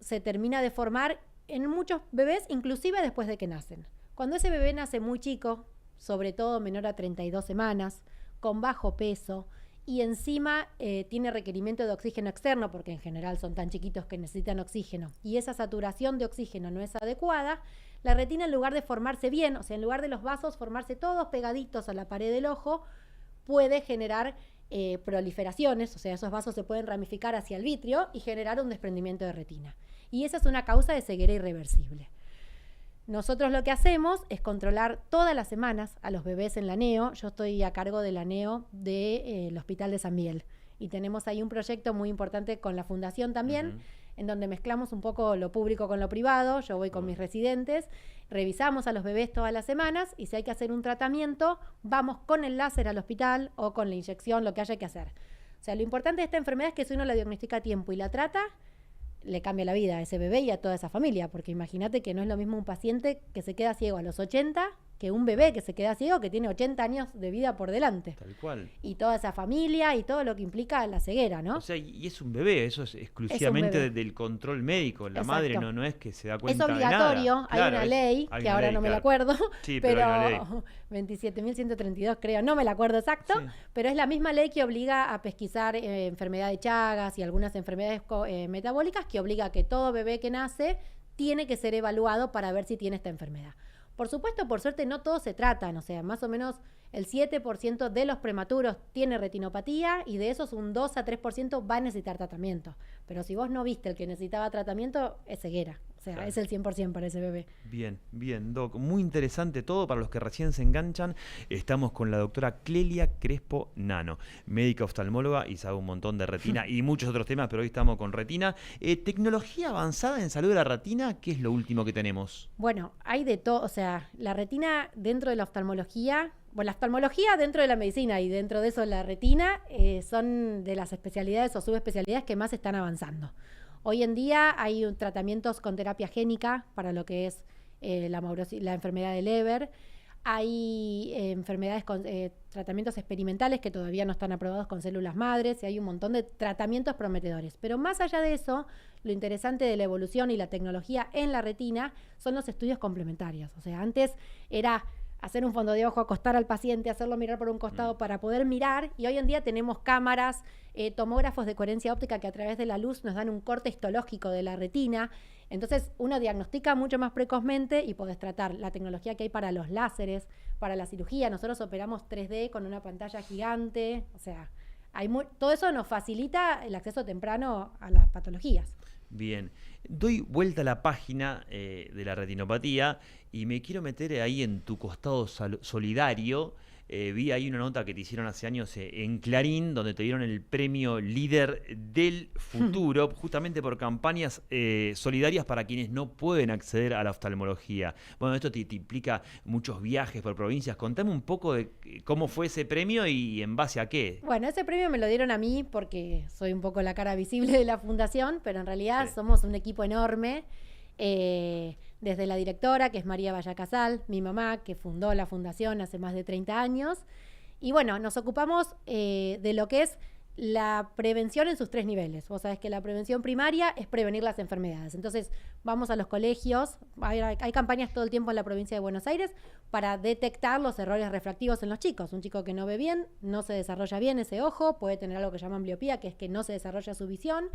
se termina de formar en muchos bebés, inclusive después de que nacen. Cuando ese bebé nace muy chico, sobre todo menor a 32 semanas, con bajo peso y encima tiene requerimiento de oxígeno externo, porque en general son tan chiquitos que necesitan oxígeno, y esa saturación de oxígeno no es adecuada, la retina en lugar de formarse bien, o sea, en lugar de los vasos formarse todos pegaditos a la pared del ojo, puede generar proliferaciones, o sea, esos vasos se pueden ramificar hacia el vitrio y generar un desprendimiento de retina. Y esa es una causa de ceguera irreversible. Nosotros lo que hacemos es controlar todas las semanas a los bebés en la NEO. Yo estoy a cargo de la NEO del Hospital de San Miguel. Y tenemos ahí un proyecto muy importante con la fundación también, Ujú. en donde mezclamos un poco lo público con lo privado. Yo voy con mis residentes, revisamos a los bebés todas las semanas y si hay que hacer un tratamiento, vamos con el láser al hospital o con la inyección, lo que haya que hacer. O sea, lo importante de esta enfermedad es que si uno la diagnostica a tiempo y la trata, le cambia la vida a ese bebé y a toda esa familia, porque imagínate que no es lo mismo un paciente que se queda ciego a los 80 que un bebé que se queda ciego que tiene 80 años de vida por delante. Tal cual. Y toda esa familia y todo lo que implica la ceguera, ¿no? O sea, y es un bebé, eso es exclusivamente bebé. del control médico. La Exacto. madre no es que se da Es cuenta de obligatorio, nada. hay Claro, una ley, hay que una ahora ley, no me la claro. acuerdo, Sí, pero hay una ley. 27.132 creo, no me la acuerdo exacto, Sí. pero es la misma ley que obliga a pesquisar enfermedad de Chagas y algunas enfermedades metabólicas que obliga a que todo bebé que nace tiene que ser evaluado para ver si tiene esta enfermedad. Por supuesto, por suerte, no todos se tratan, o sea, más o menos el 7% de los prematuros tiene retinopatía y de esos un 2 a 3% va a necesitar tratamiento. Pero si vos no viste el que necesitaba tratamiento, es ceguera, o sea, Claro. es el 100% para ese bebé. Bien, bien, Doc. Muy interesante todo para los que recién se enganchan. Estamos con la doctora Clelia Crespo Nano, médica oftalmóloga y sabe un montón de retina y muchos otros temas, pero hoy estamos con retina. Tecnología avanzada en salud de la retina, ¿qué es lo último que tenemos? Bueno, hay de todo, o sea, la retina dentro de la oftalmología, bueno, la oftalmología dentro de la medicina y dentro de eso la retina son de las especialidades o subespecialidades que más están avanzando. Hoy en día hay tratamientos con terapia génica para lo que es la enfermedad de Leber. Hay enfermedades con tratamientos experimentales que todavía no están aprobados con células madres y hay un montón de tratamientos prometedores. Pero más allá de eso, lo interesante de la evolución y la tecnología en la retina son los estudios complementarios. O sea, antes era hacer un fondo de ojo, acostar al paciente, hacerlo mirar por un costado para poder mirar, y hoy en día tenemos cámaras, tomógrafos de coherencia óptica que a través de la luz nos dan un corte histológico de la retina. Entonces uno diagnostica mucho más precozmente y podés tratar. La tecnología que hay para los láseres, para la cirugía, nosotros operamos 3D con una pantalla gigante, o sea, todo eso nos facilita el acceso temprano a las patologías. Bien, doy vuelta a la página de la retinopatía y me quiero meter ahí en tu costado solidario. Vi ahí una nota que te hicieron hace años en Clarín, donde te dieron el premio Líder del Futuro, justamente por campañas solidarias para quienes no pueden acceder a la oftalmología. Bueno, esto te implica muchos viajes por provincias. Contame un poco de cómo fue ese premio y en base a qué. Bueno, ese premio me lo dieron a mí porque soy un poco la cara visible de la fundación, pero en realidad somos un equipo enorme. Desde la directora, que es María Vallacasal, mi mamá, que fundó la fundación hace más de 30 años. Y bueno, nos ocupamos de lo que es la prevención en sus 3 niveles. Vos sabés que la prevención primaria es prevenir las enfermedades. Entonces, vamos a los colegios, hay campañas todo el tiempo en la provincia de Buenos Aires para detectar los errores refractivos en los chicos. Un chico que no ve bien, no se desarrolla bien ese ojo, puede tener algo que llaman ambliopía, que es que no se desarrolla su visión.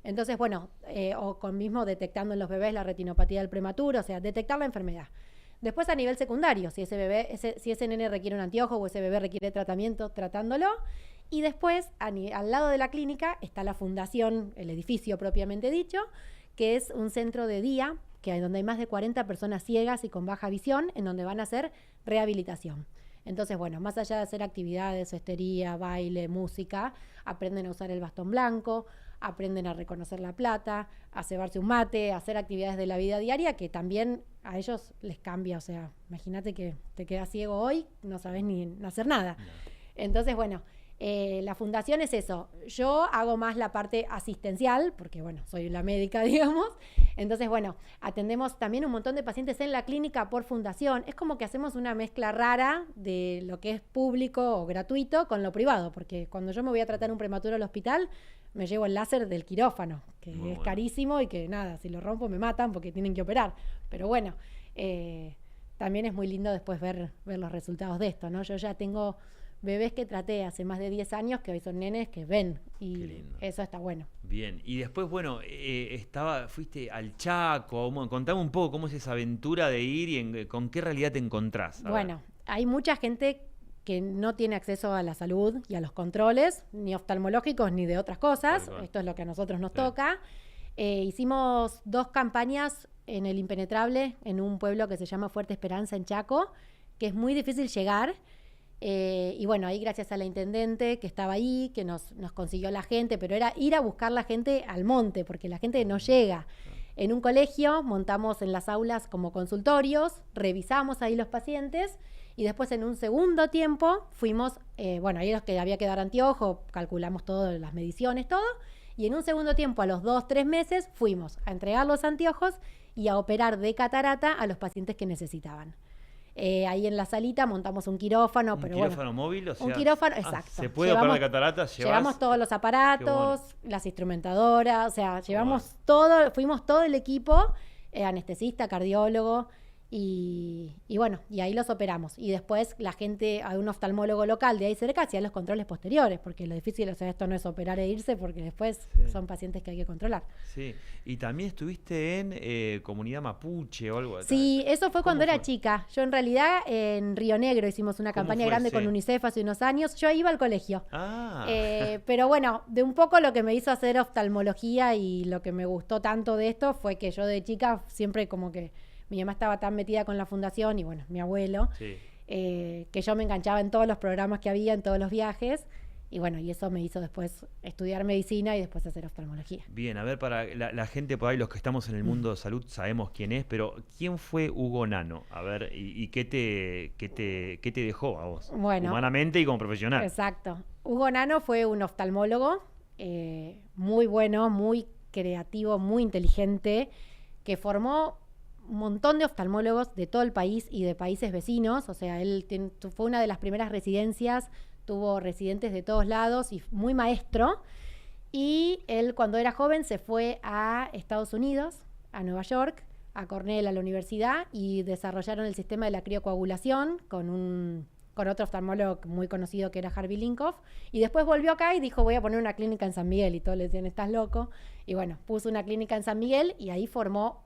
Entonces, bueno, o con mismo detectando en los bebés la retinopatía del prematuro, o sea, detectar la enfermedad. Después a nivel secundario, si ese nene requiere un anteojo o ese bebé requiere tratamiento, tratándolo. Y después, al lado de la clínica, está la fundación, el edificio propiamente dicho, que es un centro de día, donde hay más de 40 personas ciegas y con baja visión, en donde van a hacer rehabilitación. Entonces, bueno, más allá de hacer actividades, cestería, baile, música, aprenden a usar el bastón blanco, aprenden a reconocer la plata, a cebarse un mate, a hacer actividades de la vida diaria que también a ellos les cambia. O sea, imagínate que te quedas ciego hoy, no sabes ni hacer nada. Entonces, bueno, la fundación es eso. Yo hago más la parte asistencial, porque, bueno, soy la médica, digamos. Entonces, bueno, atendemos también un montón de pacientes en la clínica por fundación. Es como que hacemos una mezcla rara de lo que es público o gratuito con lo privado, porque cuando yo me voy a tratar un prematuro al hospital, me llevo el láser del quirófano, que es carísimo y que nada, si lo rompo me matan porque tienen que operar. Pero bueno, también es muy lindo después ver los resultados de esto, ¿no? Yo ya tengo bebés que traté hace más de 10 años que hoy son nenes que ven y eso está bueno. Bien, y después, bueno, fuiste al Chaco, contame un poco cómo es esa aventura de ir y con qué realidad te encontrás. Bueno, hay mucha gente que no tiene acceso a la salud y a los controles, ni oftalmológicos ni de otras cosas. Esto es lo que a nosotros nos toca. Hicimos 2 campañas en el Impenetrable, en un pueblo que se llama Fuerte Esperanza, en Chaco, que es muy difícil llegar. Y bueno, ahí gracias a la intendente que estaba ahí, que nos consiguió la gente, pero era ir a buscar la gente al monte, porque la gente no llega. En un colegio montamos en las aulas como consultorios, revisamos ahí los pacientes y después en un segundo tiempo fuimos, ahí los que había que dar anteojo, calculamos todo, las mediciones, todo, y en un segundo tiempo, a los 2-3 meses, fuimos a entregar los anteojos y a operar de catarata a los pacientes que necesitaban. Ahí en la salita montamos un quirófano. ¿Un quirófano móvil? O sea, un quirófano, exacto. ¿Se puede operar de catarata? Llevamos todos los aparatos, las instrumentadoras, o sea, llevamos todo, fuimos todo el equipo, anestesista, cardiólogo, y bueno, y ahí los operamos. Y después la gente, a un oftalmólogo local de ahí cerca, hacía los controles posteriores, porque lo difícil, o sea, esto no es operar e irse, porque después son pacientes que hay que controlar. Sí, y también estuviste en comunidad mapuche o algo así. Sí, eso fue cuando era chica. Yo en realidad en Río Negro hicimos una campaña grande con UNICEF hace unos años. Yo iba al colegio. Pero bueno, de un poco lo que me hizo hacer oftalmología y lo que me gustó tanto de esto fue que yo de chica siempre como que mi mamá estaba tan metida con la fundación y bueno, mi abuelo, que yo me enganchaba en todos los programas que había, en todos los viajes. Y bueno, y eso me hizo después estudiar medicina y después hacer oftalmología. Bien, a ver, para la gente por ahí, los que estamos en el mundo de salud, sabemos quién es, pero ¿quién fue Hugo Nano? A ver, ¿y qué te dejó a vos? Bueno, humanamente y como profesional. Exacto. Hugo Nano fue un oftalmólogo muy bueno, muy creativo, muy inteligente, que formó montón de oftalmólogos de todo el país y de países vecinos. O sea, él fue una de las primeras residencias, tuvo residentes de todos lados y muy maestro. Y él, cuando era joven, se fue a Estados Unidos, a Nueva York, a Cornell, a la universidad, y desarrollaron el sistema de la criocoagulación con otro oftalmólogo muy conocido que era Harvey Linkoff, y después volvió acá y dijo, voy a poner una clínica en San Miguel, y todos le decían, estás loco, y bueno, puso una clínica en San Miguel, y ahí formó,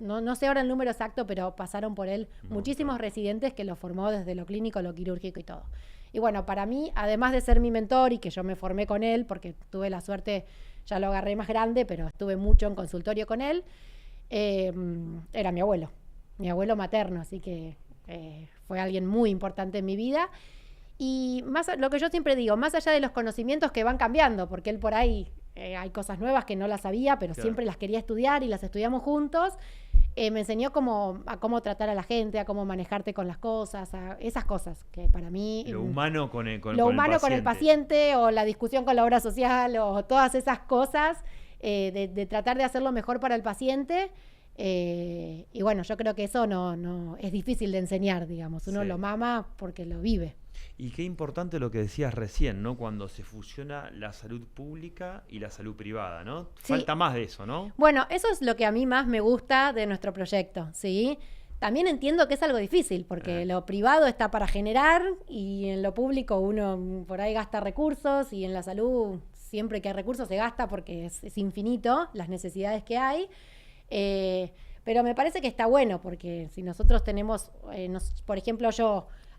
no sé ahora el número exacto, pero pasaron por él muchísimos residentes que lo formó desde lo clínico, lo quirúrgico y todo. Y bueno, para mí, además de ser mi mentor y que yo me formé con él, porque tuve la suerte, ya lo agarré más grande, pero estuve mucho en consultorio con él, era mi abuelo materno, así que fue alguien muy importante en mi vida. Y lo que yo siempre digo, más allá de los conocimientos que van cambiando, porque él por ahí hay cosas nuevas que no las sabía, pero siempre las quería estudiar y las estudiamos juntos, me enseñó a cómo tratar a la gente, a cómo manejarte con las cosas, a esas cosas que para mí... Lo humano con el paciente, o la discusión con la obra social, o todas esas cosas, de tratar de hacerlo mejor para el paciente. Y bueno, yo creo que eso no es difícil de enseñar, digamos. Uno lo mama porque lo vive. Y qué importante lo que decías recién, ¿no? Cuando se fusiona la salud pública y la salud privada, ¿no? Sí. Falta más de eso, ¿no? Bueno, eso es lo que a mí más me gusta de nuestro proyecto, ¿sí? También entiendo que es algo difícil, porque lo privado está para generar y en lo público uno por ahí gasta recursos, y en la salud siempre que hay recursos se gasta porque es infinito las necesidades que hay. Pero me parece que está bueno, porque si nosotros tenemos, por ejemplo,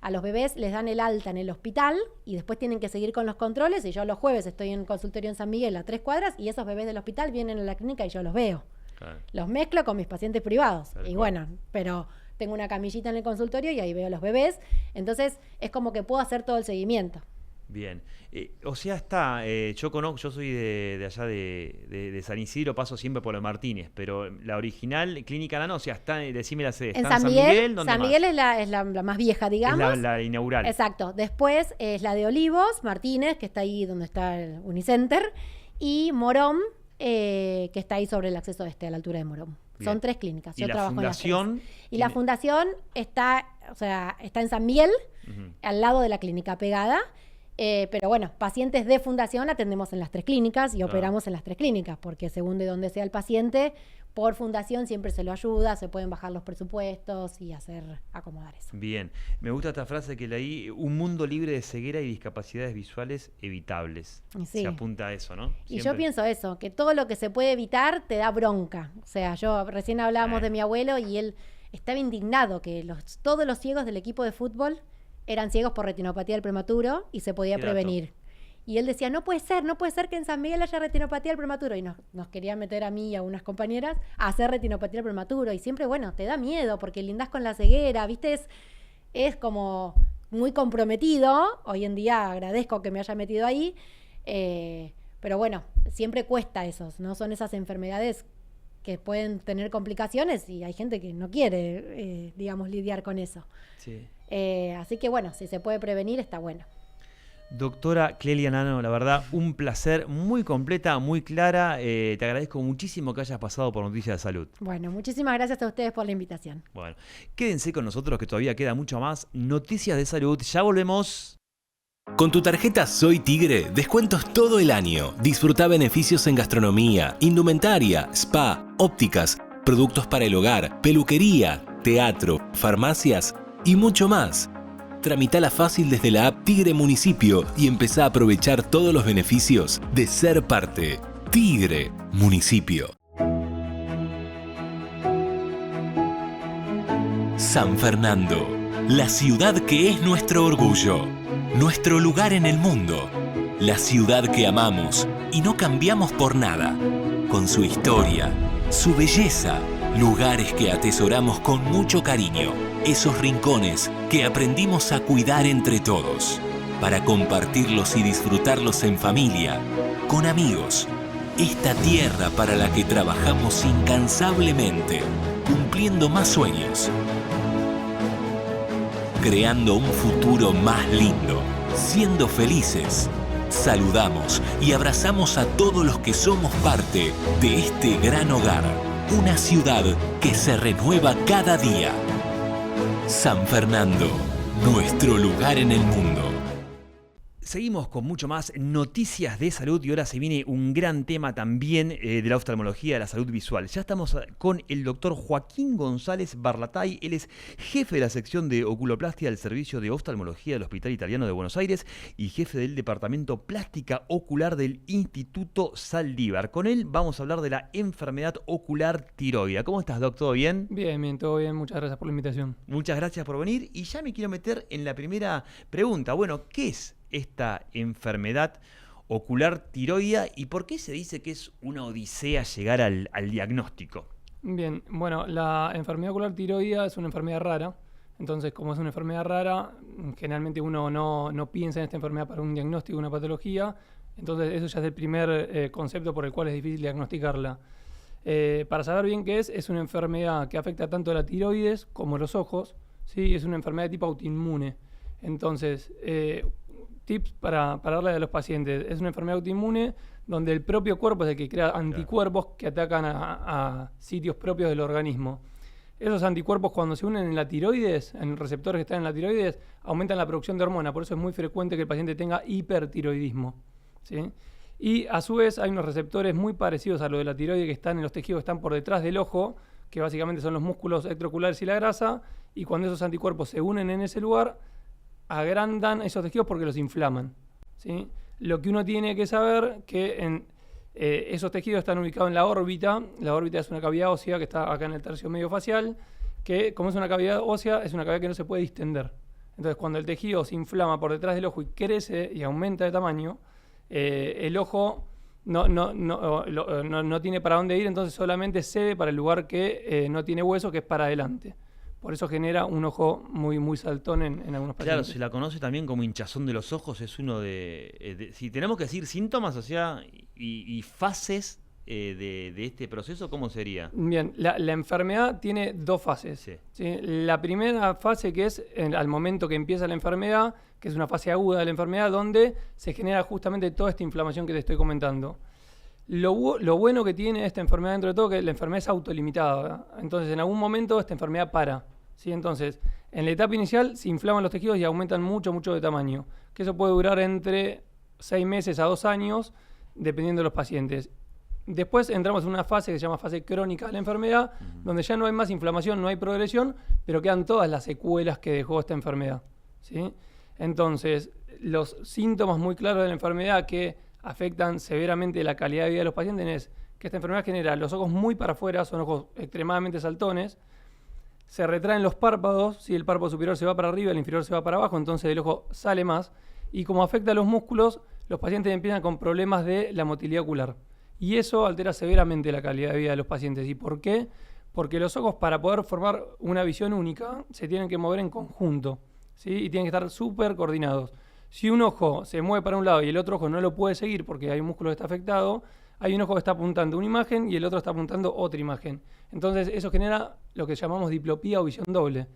a los bebés les dan el alta en el hospital y después tienen que seguir con los controles, y yo los jueves estoy en consultorio en San Miguel a 3 cuadras, y esos bebés del hospital vienen a la clínica y yo los veo. Claro. Los mezclo con mis pacientes privados. Y bueno, pero tengo una camillita en el consultorio y ahí veo a los bebés. Entonces es como que puedo hacer todo el seguimiento. Bien, o sea, yo soy de allá de San Isidro, paso siempre por los Martínez, pero la original Clínica Nano, o sea, decime la sede, ¿está en San Miguel? ¿Dónde San Miguel es la más vieja, digamos. Es la inaugural. Exacto, después es la de Olivos, Martínez, que está ahí donde está el Unicenter, y Morón, que está ahí sobre el acceso a la altura de Morón. Bien. Son 3 clínicas. Yo trabajo en las 3. Y la fundación está en San Miguel, al lado de la clínica pegada. Pero bueno, pacientes de fundación atendemos en las 3 clínicas y operamos en las 3 clínicas, porque según de dónde sea el paciente, por fundación siempre se lo ayuda, se pueden bajar los presupuestos y acomodar eso. Bien, me gusta esta frase que leí: un mundo libre de ceguera y discapacidades visuales evitables. Sí. Se apunta a eso, ¿no? Siempre. Y yo pienso eso, que todo lo que se puede evitar te da bronca. O sea, recién hablábamos de mi abuelo y él estaba indignado que todos los ciegos del equipo de fútbol eran ciegos por retinopatía del prematuro y se podía prevenir. Y él decía, no puede ser que en San Miguel haya retinopatía del prematuro. Y nos quería meter a mí y a unas compañeras a hacer retinopatía del prematuro. Y siempre, bueno, te da miedo porque lindás con la ceguera, ¿viste? Es como muy comprometido. Hoy en día agradezco que me haya metido ahí. Pero bueno, siempre cuesta esos, ¿no? Son esas enfermedades que pueden tener complicaciones y hay gente que no quiere, lidiar con eso. Sí. Así que bueno, si se puede prevenir, está bueno. Doctora Clelia Nano, la verdad, un placer, muy completa, muy clara. Te agradezco muchísimo que hayas pasado por Noticias de Salud. Bueno, muchísimas gracias a ustedes por la invitación. Bueno, quédense con nosotros que todavía queda mucho más. Noticias de Salud, ya volvemos. Con tu tarjeta Soy Tigre, descuentos todo el año. Disfruta beneficios en gastronomía, indumentaria, spa, ópticas, productos para el hogar, peluquería, teatro, farmacias y mucho más. Tramitala fácil desde la app Tigre Municipio y empezá a aprovechar todos los beneficios de ser parte. Tigre Municipio. San Fernando, la ciudad que es nuestro orgullo, nuestro lugar en el mundo, la ciudad que amamos y no cambiamos por nada, con su historia, su belleza, lugares que atesoramos con mucho cariño, esos rincones que aprendimos a cuidar entre todos, para compartirlos y disfrutarlos en familia, con amigos. Esta tierra para la que trabajamos incansablemente, cumpliendo más sueños, creando un futuro más lindo, siendo felices. Saludamos y abrazamos a todos los que somos parte de este gran hogar. Una ciudad que se renueva cada día. San Fernando, nuestro lugar en el mundo. Seguimos con mucho más noticias de salud y ahora se viene un gran tema también de la oftalmología, de la salud visual. Ya estamos con el doctor Joaquín González Barlatay. Él es jefe de la sección de oculoplastia del Servicio de Oftalmología del Hospital Italiano de Buenos Aires y jefe del Departamento Plástica Ocular del Instituto Saldívar. Con él vamos a hablar de la enfermedad ocular tiroidea. ¿Cómo estás, doc? ¿Todo bien? Bien, todo bien. Muchas gracias por la invitación. Muchas gracias por venir y ya me quiero meter en la primera pregunta. Bueno, ¿qué es esta enfermedad ocular tiroidea y por qué se dice que es una odisea llegar al diagnóstico? Bien, bueno, la enfermedad ocular tiroidea es una enfermedad rara. Entonces, como es una enfermedad rara, generalmente uno no piensa en esta enfermedad para un diagnóstico, una patología. Entonces, eso ya es el primer concepto por el cual es difícil diagnosticarla. Para saber bien qué es una enfermedad que afecta tanto a la tiroides como a los ojos. ¿Sí? Es una enfermedad de tipo autoinmune. Entonces, tips para darle a los pacientes. Es una enfermedad autoinmune donde el propio cuerpo es el que crea anticuerpos que atacan a sitios propios del organismo. Esos anticuerpos, cuando se unen en la tiroides, en receptores que están en la tiroides, aumentan la producción de hormona. Por eso es muy frecuente que el paciente tenga hipertiroidismo, ¿sí? Y a su vez hay unos receptores muy parecidos a lo de la tiroide que están en los tejidos que están por detrás del ojo, que básicamente son los músculos extraoculares y la grasa, y cuando esos anticuerpos se unen en ese lugar, agrandan esos tejidos porque los inflaman, ¿sí? Lo que uno tiene que saber que esos tejidos están ubicados en la órbita. La órbita es una cavidad ósea que está acá en el tercio medio facial, que como es una cavidad ósea, es una cavidad que no se puede distender. Entonces, cuando el tejido se inflama por detrás del ojo y crece y aumenta de tamaño, el ojo no tiene para dónde ir, entonces solamente cede para el lugar que no tiene hueso, que es para adelante. Por eso genera un ojo muy, muy saltón en algunos pacientes. Claro, se la conoce también como hinchazón de los ojos, es uno si tenemos que decir síntomas, o sea, y fases de este proceso, ¿cómo sería? Bien, la enfermedad tiene dos fases. Sí. ¿Sí? La primera fase, que es al momento que empieza la enfermedad, que es una fase aguda de la enfermedad, donde se genera justamente toda esta inflamación que te estoy comentando. Lo bueno que tiene esta enfermedad, dentro de todo, que la enfermedad es autolimitada, ¿verdad? Entonces, en algún momento esta enfermedad para, ¿sí? Entonces, en la etapa inicial se inflaman los tejidos y aumentan mucho de tamaño, que eso puede durar entre 6 meses a 2 años, dependiendo de los pacientes. Después entramos en una fase que se llama fase crónica de la enfermedad, donde ya no hay más inflamación, no hay progresión, pero quedan todas las secuelas que dejó esta enfermedad, ¿sí? Entonces, los síntomas muy claros de la enfermedad que afectan severamente la calidad de vida de los pacientes es que esta enfermedad genera los ojos muy para afuera, son ojos extremadamente saltones, se retraen los párpados, si el párpado superior se va para arriba, el inferior se va para abajo, entonces el ojo sale más, y como afecta a los músculos, los pacientes empiezan con problemas de la motilidad ocular. Y eso altera severamente la calidad de vida de los pacientes. ¿Y por qué? Porque los ojos, para poder formar una visión única, se tienen que mover en conjunto, ¿sí? Y tienen que estar súper coordinados. Si un ojo se mueve para un lado y el otro ojo no lo puede seguir porque hay un músculo que está afectado, hay un ojo que está apuntando una imagen y el otro está apuntando otra imagen. Entonces eso genera lo que llamamos diplopía o visión doble.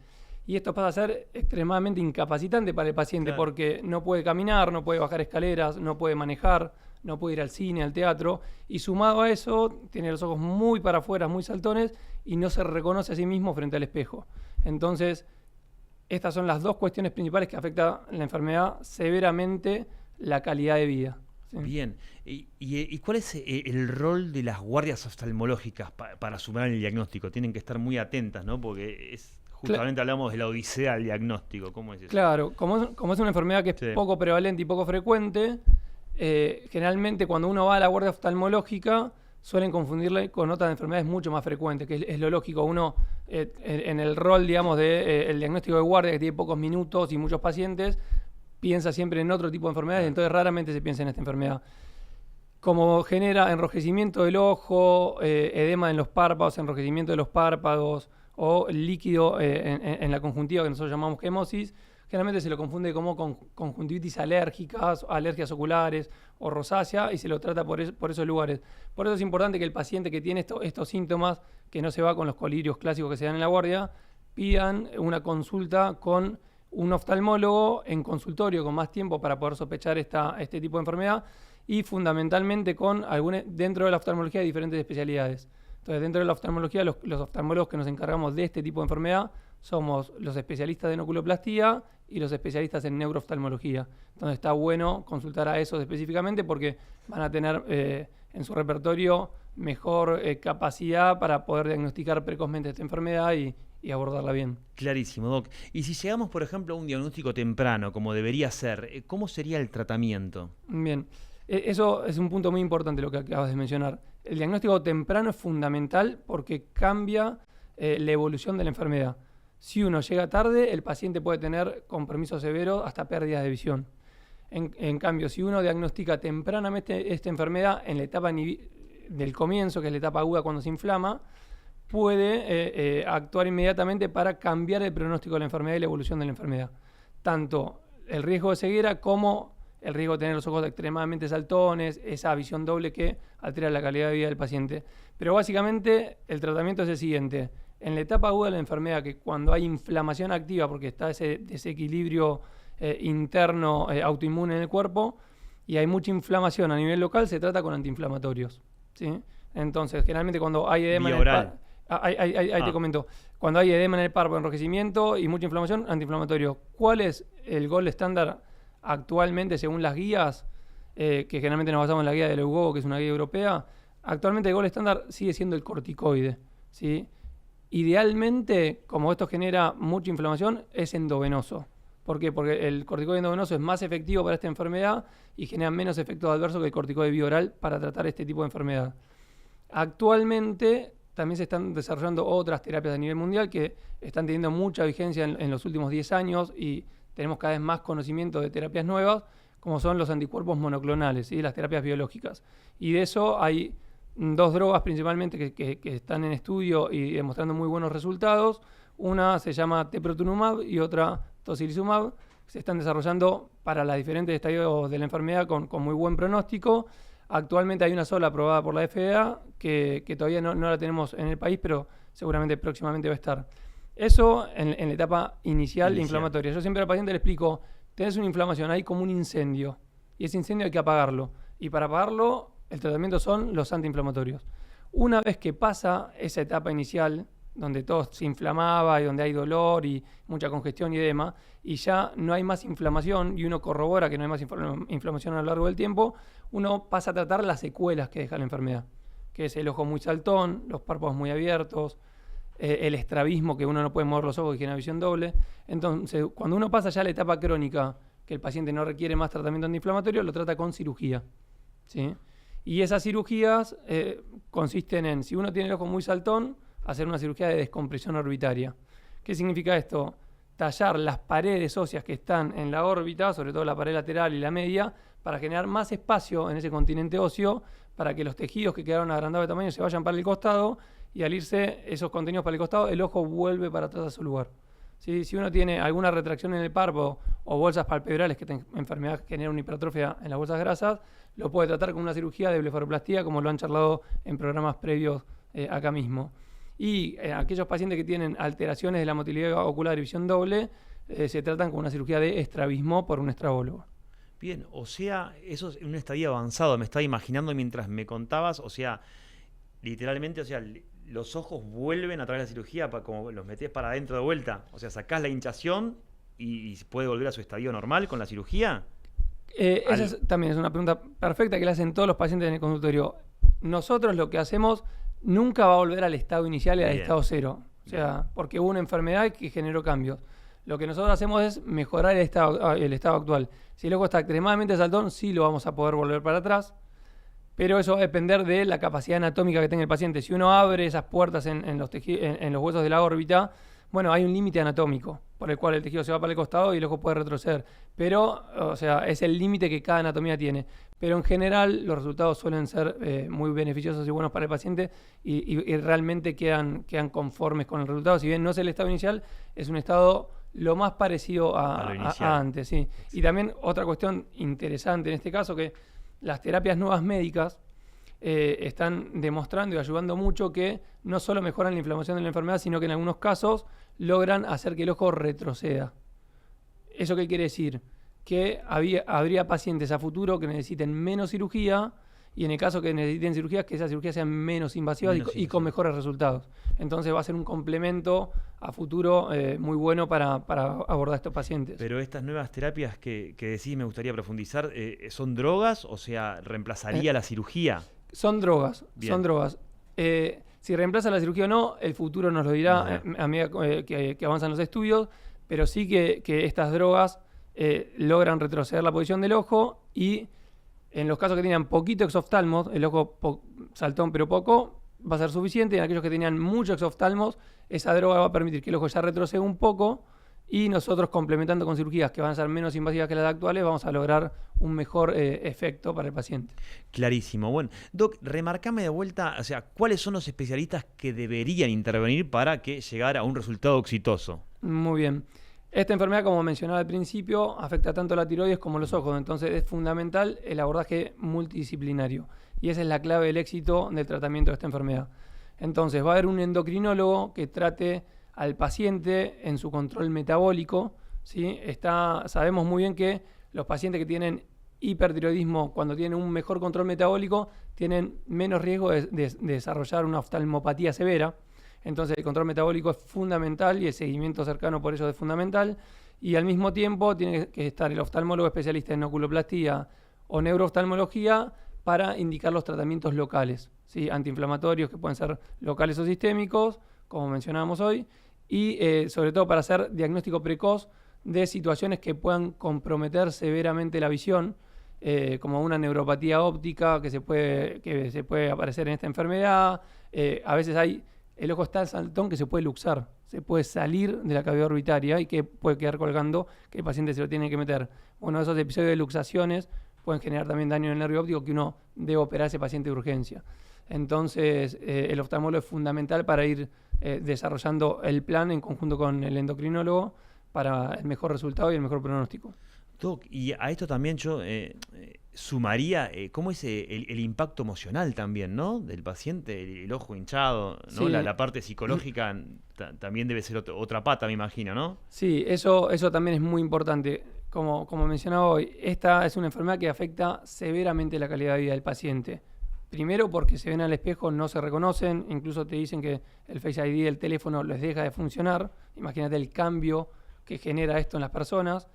Y esto pasa a ser extremadamente incapacitante para el paciente, claro, porque no puede caminar, no puede bajar escaleras, no puede manejar, no puede ir al cine, al teatro. Y sumado a eso, tiene los ojos muy para afuera, muy saltones y no se reconoce a sí mismo frente al espejo. Entonces, estas son las dos cuestiones principales que afectan la enfermedad severamente la calidad de vida. ¿Sí? Bien. ¿Y cuál es el rol de las guardias oftalmológicas para sumar el diagnóstico? Tienen que estar muy atentas, ¿no? Porque justamente hablamos de la odisea del diagnóstico. ¿Cómo es eso? Claro, como es una enfermedad que es poco prevalente y poco frecuente, generalmente cuando uno va a la guardia oftalmológica suelen confundirla con otras enfermedades mucho más frecuentes, que es lo lógico. Uno, en el rol, digamos, el diagnóstico de guardia, que tiene pocos minutos y muchos pacientes, piensa siempre en otro tipo de enfermedades, entonces raramente se piensa en esta enfermedad. Como genera enrojecimiento del ojo, edema en los párpados, enrojecimiento de los párpados o líquido en la conjuntiva, que nosotros llamamos quemosis, generalmente se lo confunde como con conjuntivitis alérgicas, alergias oculares o rosácea, y se lo trata por esos lugares. Por eso es importante que el paciente que tiene estos síntomas, que no se va con los colirios clásicos que se dan en la guardia, pidan una consulta con un oftalmólogo en consultorio con más tiempo para poder sospechar este tipo de enfermedad, y fundamentalmente con dentro de la oftalmología hay diferentes especialidades. Entonces, dentro de la oftalmología, los oftalmólogos que nos encargamos de este tipo de enfermedad somos los especialistas de oculoplastía y los especialistas en neurooftalmología. Entonces, está bueno consultar a esos específicamente porque van a tener en su repertorio mejor capacidad para poder diagnosticar precozmente esta enfermedad y abordarla bien. Clarísimo, Doc. Y si llegamos, por ejemplo, a un diagnóstico temprano, como debería ser, ¿cómo sería el tratamiento? Bien, eso es un punto muy importante lo que acabas de mencionar. El diagnóstico temprano es fundamental porque cambia la evolución de la enfermedad. Si uno llega tarde, el paciente puede tener compromisos severos hasta pérdidas de visión. En cambio, si uno diagnostica tempranamente esta enfermedad en la etapa del comienzo, que es la etapa aguda cuando se inflama, puede actuar inmediatamente para cambiar el pronóstico de la enfermedad y la evolución de la enfermedad. Tanto el riesgo de ceguera como el riesgo de tener los ojos extremadamente saltones, esa visión doble que altera la calidad de vida del paciente. Pero básicamente el tratamiento es el siguiente. En la etapa aguda de la enfermedad, que cuando hay inflamación activa, porque está ese desequilibrio interno autoinmune en el cuerpo, y hay mucha inflamación a nivel local, se trata con antiinflamatorios, ¿sí? Entonces, generalmente cuando hay edema en el párpado, te comento, cuando hay edema en el párpado, enrojecimiento y mucha inflamación, antiinflamatorio. ¿Cuál es el gold estándar actualmente según las guías? Que generalmente nos basamos en la guía de la UGO, que es una guía europea. Actualmente el gold estándar sigue siendo el corticoide, ¿sí? Idealmente, como esto genera mucha inflamación, es endovenoso. ¿Por qué? Porque el corticoide endovenoso es más efectivo para esta enfermedad y genera menos efectos adversos que el corticoide bioral para tratar este tipo de enfermedad. Actualmente también se están desarrollando otras terapias a nivel mundial que están teniendo mucha vigencia en los últimos 10 años y tenemos cada vez más conocimiento de terapias nuevas, como son los anticuerpos monoclonales, ¿sí? Las terapias biológicas. Y de eso hay 2 drogas principalmente que están en estudio y demostrando muy buenos resultados. Una se llama teprotumumab y otra tocilizumab. Se están desarrollando para los diferentes estadios de la enfermedad con muy buen pronóstico. Actualmente hay una sola aprobada por la FDA que todavía no la tenemos en el país, pero seguramente próximamente va a estar. Eso en la etapa inicial inflamatoria. Yo siempre al paciente le explico, tenés una inflamación, hay como un incendio, y ese incendio hay que apagarlo. Y para apagarlo, el tratamiento son los antiinflamatorios. Una vez que pasa esa etapa inicial, donde todo se inflamaba y donde hay dolor y mucha congestión y edema, y ya no hay más inflamación y uno corrobora que no hay más inflamación a lo largo del tiempo, uno pasa a tratar las secuelas que deja la enfermedad, que es el ojo muy saltón, los párpados muy abiertos, el estrabismo, que uno no puede mover los ojos y genera visión doble. Entonces, cuando uno pasa ya a la etapa crónica, que el paciente no requiere más tratamiento antiinflamatorio, lo trata con cirugía, ¿sí? Y esas cirugías consisten en, si uno tiene el ojo muy saltón, hacer una cirugía de descompresión orbitaria. ¿Qué significa esto? Tallar las paredes óseas que están en la órbita, sobre todo la pared lateral y la media, para generar más espacio en ese continente óseo, para que los tejidos que quedaron agrandados de tamaño se vayan para el costado, y al irse esos contenidos para el costado, el ojo vuelve para atrás a su lugar. ¿Sí? Si uno tiene alguna retracción en el párpado o bolsas palpebrales, que esta enfermedad genera una hipertrofia en las bolsas grasas, lo puede tratar con una cirugía de blefaroplastia, como lo han charlado en programas previos acá mismo. Y aquellos pacientes que tienen alteraciones de la motilidad ocular y visión doble, se tratan con una cirugía de estrabismo por un estrabólogo. Bien, o sea, eso es un estadio avanzado, me estaba imaginando mientras me contabas, o sea, literalmente, o sea, los ojos vuelven a través de la cirugía, como los metés para adentro de vuelta, o sea, sacás la hinchación y puede volver a su estadio normal con la cirugía. Esa también es una pregunta perfecta que le hacen todos los pacientes en el consultorio. Nosotros lo que hacemos nunca va a volver al estado inicial y al estado cero. O sea, porque hubo una enfermedad que generó cambios. Lo que nosotros hacemos es mejorar el estado actual. Si el ojo está extremadamente saltón, sí lo vamos a poder volver para atrás, pero eso va a depender de la capacidad anatómica que tenga el paciente. Si uno abre esas puertas en los huesos de la órbita, bueno, hay un límite anatómico por el cual el tejido se va para el costado y el ojo puede retroceder. Pero, o sea, es el límite que cada anatomía tiene. Pero en general los resultados suelen ser muy beneficiosos y buenos para el paciente y realmente quedan conformes con el resultado. Si bien no es el estado inicial, es un estado lo más parecido a antes. Sí. Y también otra cuestión interesante en este caso, que las terapias nuevas médicas están demostrando y ayudando mucho que no solo mejoran la inflamación de la enfermedad, sino que en algunos casos logran hacer que el ojo retroceda. ¿Eso qué quiere decir? Que habría pacientes a futuro que necesiten menos cirugía y en el caso que necesiten cirugías, que esas cirugías sean menos invasivas y con mejores resultados. Entonces va a ser un complemento a futuro muy bueno para abordar estos pacientes. Pero estas nuevas terapias que decís, me gustaría profundizar, ¿son drogas? O sea, ¿reemplazaría la cirugía? Son drogas, Bien. son drogas. Si reemplaza la cirugía o no, el futuro nos lo dirá a medida que avanzan los estudios, pero sí que estas drogas logran retroceder la posición del ojo y en los casos que tenían poquito exoftalmos, el ojo saltón pero poco, va a ser suficiente. Y en aquellos que tenían mucho exoftalmos, esa droga va a permitir que el ojo ya retroceda un poco y nosotros complementando con cirugías que van a ser menos invasivas que las actuales, vamos a lograr un mejor efecto para el paciente. Clarísimo. Bueno, Doc, remarcame de vuelta, o sea, ¿cuáles son los especialistas que deberían intervenir para que llegara a un resultado exitoso? Muy bien. Esta enfermedad, como mencionaba al principio, afecta tanto la tiroides como los ojos, entonces es fundamental el abordaje multidisciplinario y esa es la clave del éxito del tratamiento de esta enfermedad. Entonces va a haber un endocrinólogo que trate al paciente en su control metabólico, ¿sí? Sabemos muy bien que los pacientes que tienen hipertiroidismo, cuando tienen un mejor control metabólico, tienen menos riesgo de desarrollar una oftalmopatía severa. Entonces el control metabólico es fundamental y el seguimiento cercano por eso es fundamental. Y al mismo tiempo tiene que estar el oftalmólogo especialista en oculoplastía o neurooftalmología para indicar los tratamientos locales, ¿sí? Antiinflamatorios que pueden ser locales o sistémicos, como mencionábamos hoy, y sobre todo para hacer diagnóstico precoz de situaciones que puedan comprometer severamente la visión, como una neuropatía óptica que se puede aparecer en esta enfermedad. A veces el ojo está saltón que se puede luxar, se puede salir de la cavidad orbitaria y que puede quedar colgando, que el paciente se lo tiene que meter. Bueno, esos episodios de luxaciones pueden generar también daño en el nervio óptico que uno debe operar a ese paciente de urgencia. Entonces, el oftalmólogo es fundamental para ir desarrollando el plan en conjunto con el endocrinólogo para el mejor resultado y el mejor pronóstico. Doc, y a esto también yo sumaría cómo es el impacto emocional también, ¿no? Del paciente, el ojo hinchado, ¿no? Sí. La parte psicológica también debe ser otra pata, me imagino, ¿no? Sí, eso también es muy importante. Como mencionaba hoy, esta es una enfermedad que afecta severamente la calidad de vida del paciente. Primero porque se ven al espejo, no se reconocen, incluso te dicen que el Face ID del teléfono les deja de funcionar. Imagínate el cambio que genera esto en las personas.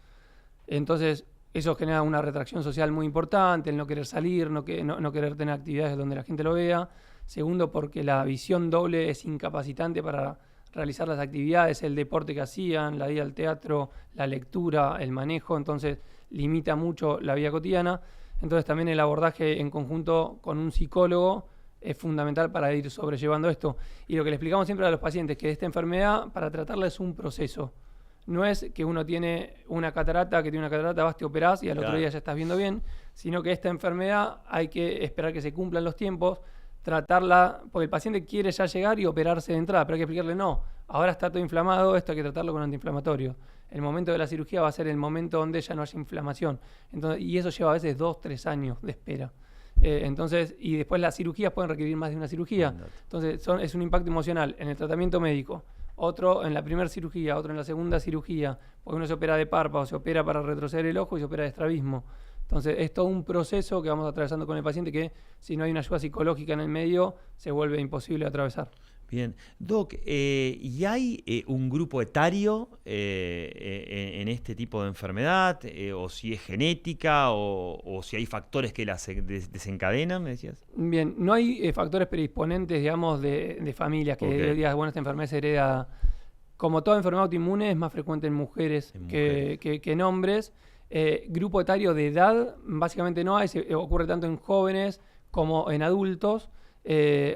Entonces, eso genera una retracción social muy importante, el no querer salir, no querer tener actividades donde la gente lo vea. Segundo, porque la visión doble es incapacitante para realizar las actividades, el deporte que hacían, la ida al teatro, la lectura, el manejo, entonces limita mucho la vida cotidiana. Entonces también el abordaje en conjunto con un psicólogo es fundamental para ir sobrellevando esto. Y lo que le explicamos siempre a los pacientes es que esta enfermedad, para tratarla, es un proceso. No es que uno tiene una catarata, vas, te operás y al otro día ya estás viendo bien, sino que esta enfermedad hay que esperar que se cumplan los tiempos, tratarla, porque el paciente quiere ya llegar y operarse de entrada, pero hay que explicarle, no, ahora está todo inflamado, esto hay que tratarlo con antiinflamatorio. El momento de la cirugía va a ser el momento donde ya no haya inflamación. Entonces, y eso lleva a veces 2-3 años de espera. Y después las cirugías pueden requerir más de una cirugía. Entonces es un impacto emocional en el tratamiento médico, otro en la primera cirugía, otro en la segunda cirugía, porque uno se opera de párpado, se opera para retroceder el ojo y se opera de estrabismo. Entonces es todo un proceso que vamos atravesando con el paciente que si no hay una ayuda psicológica en el medio se vuelve imposible atravesar. Bien. Doc, ¿y hay un grupo etario en este tipo de enfermedad? ¿O si es genética? O si hay factores que las desencadenan, me decías? Bien, no hay factores predisponentes, digamos, de familias que digas, bueno, esta enfermedad se hereda. Como toda enfermedad autoinmune es más frecuente en mujeres, que en hombres. Grupo etario de edad, básicamente no hay, ocurre tanto en jóvenes como en adultos.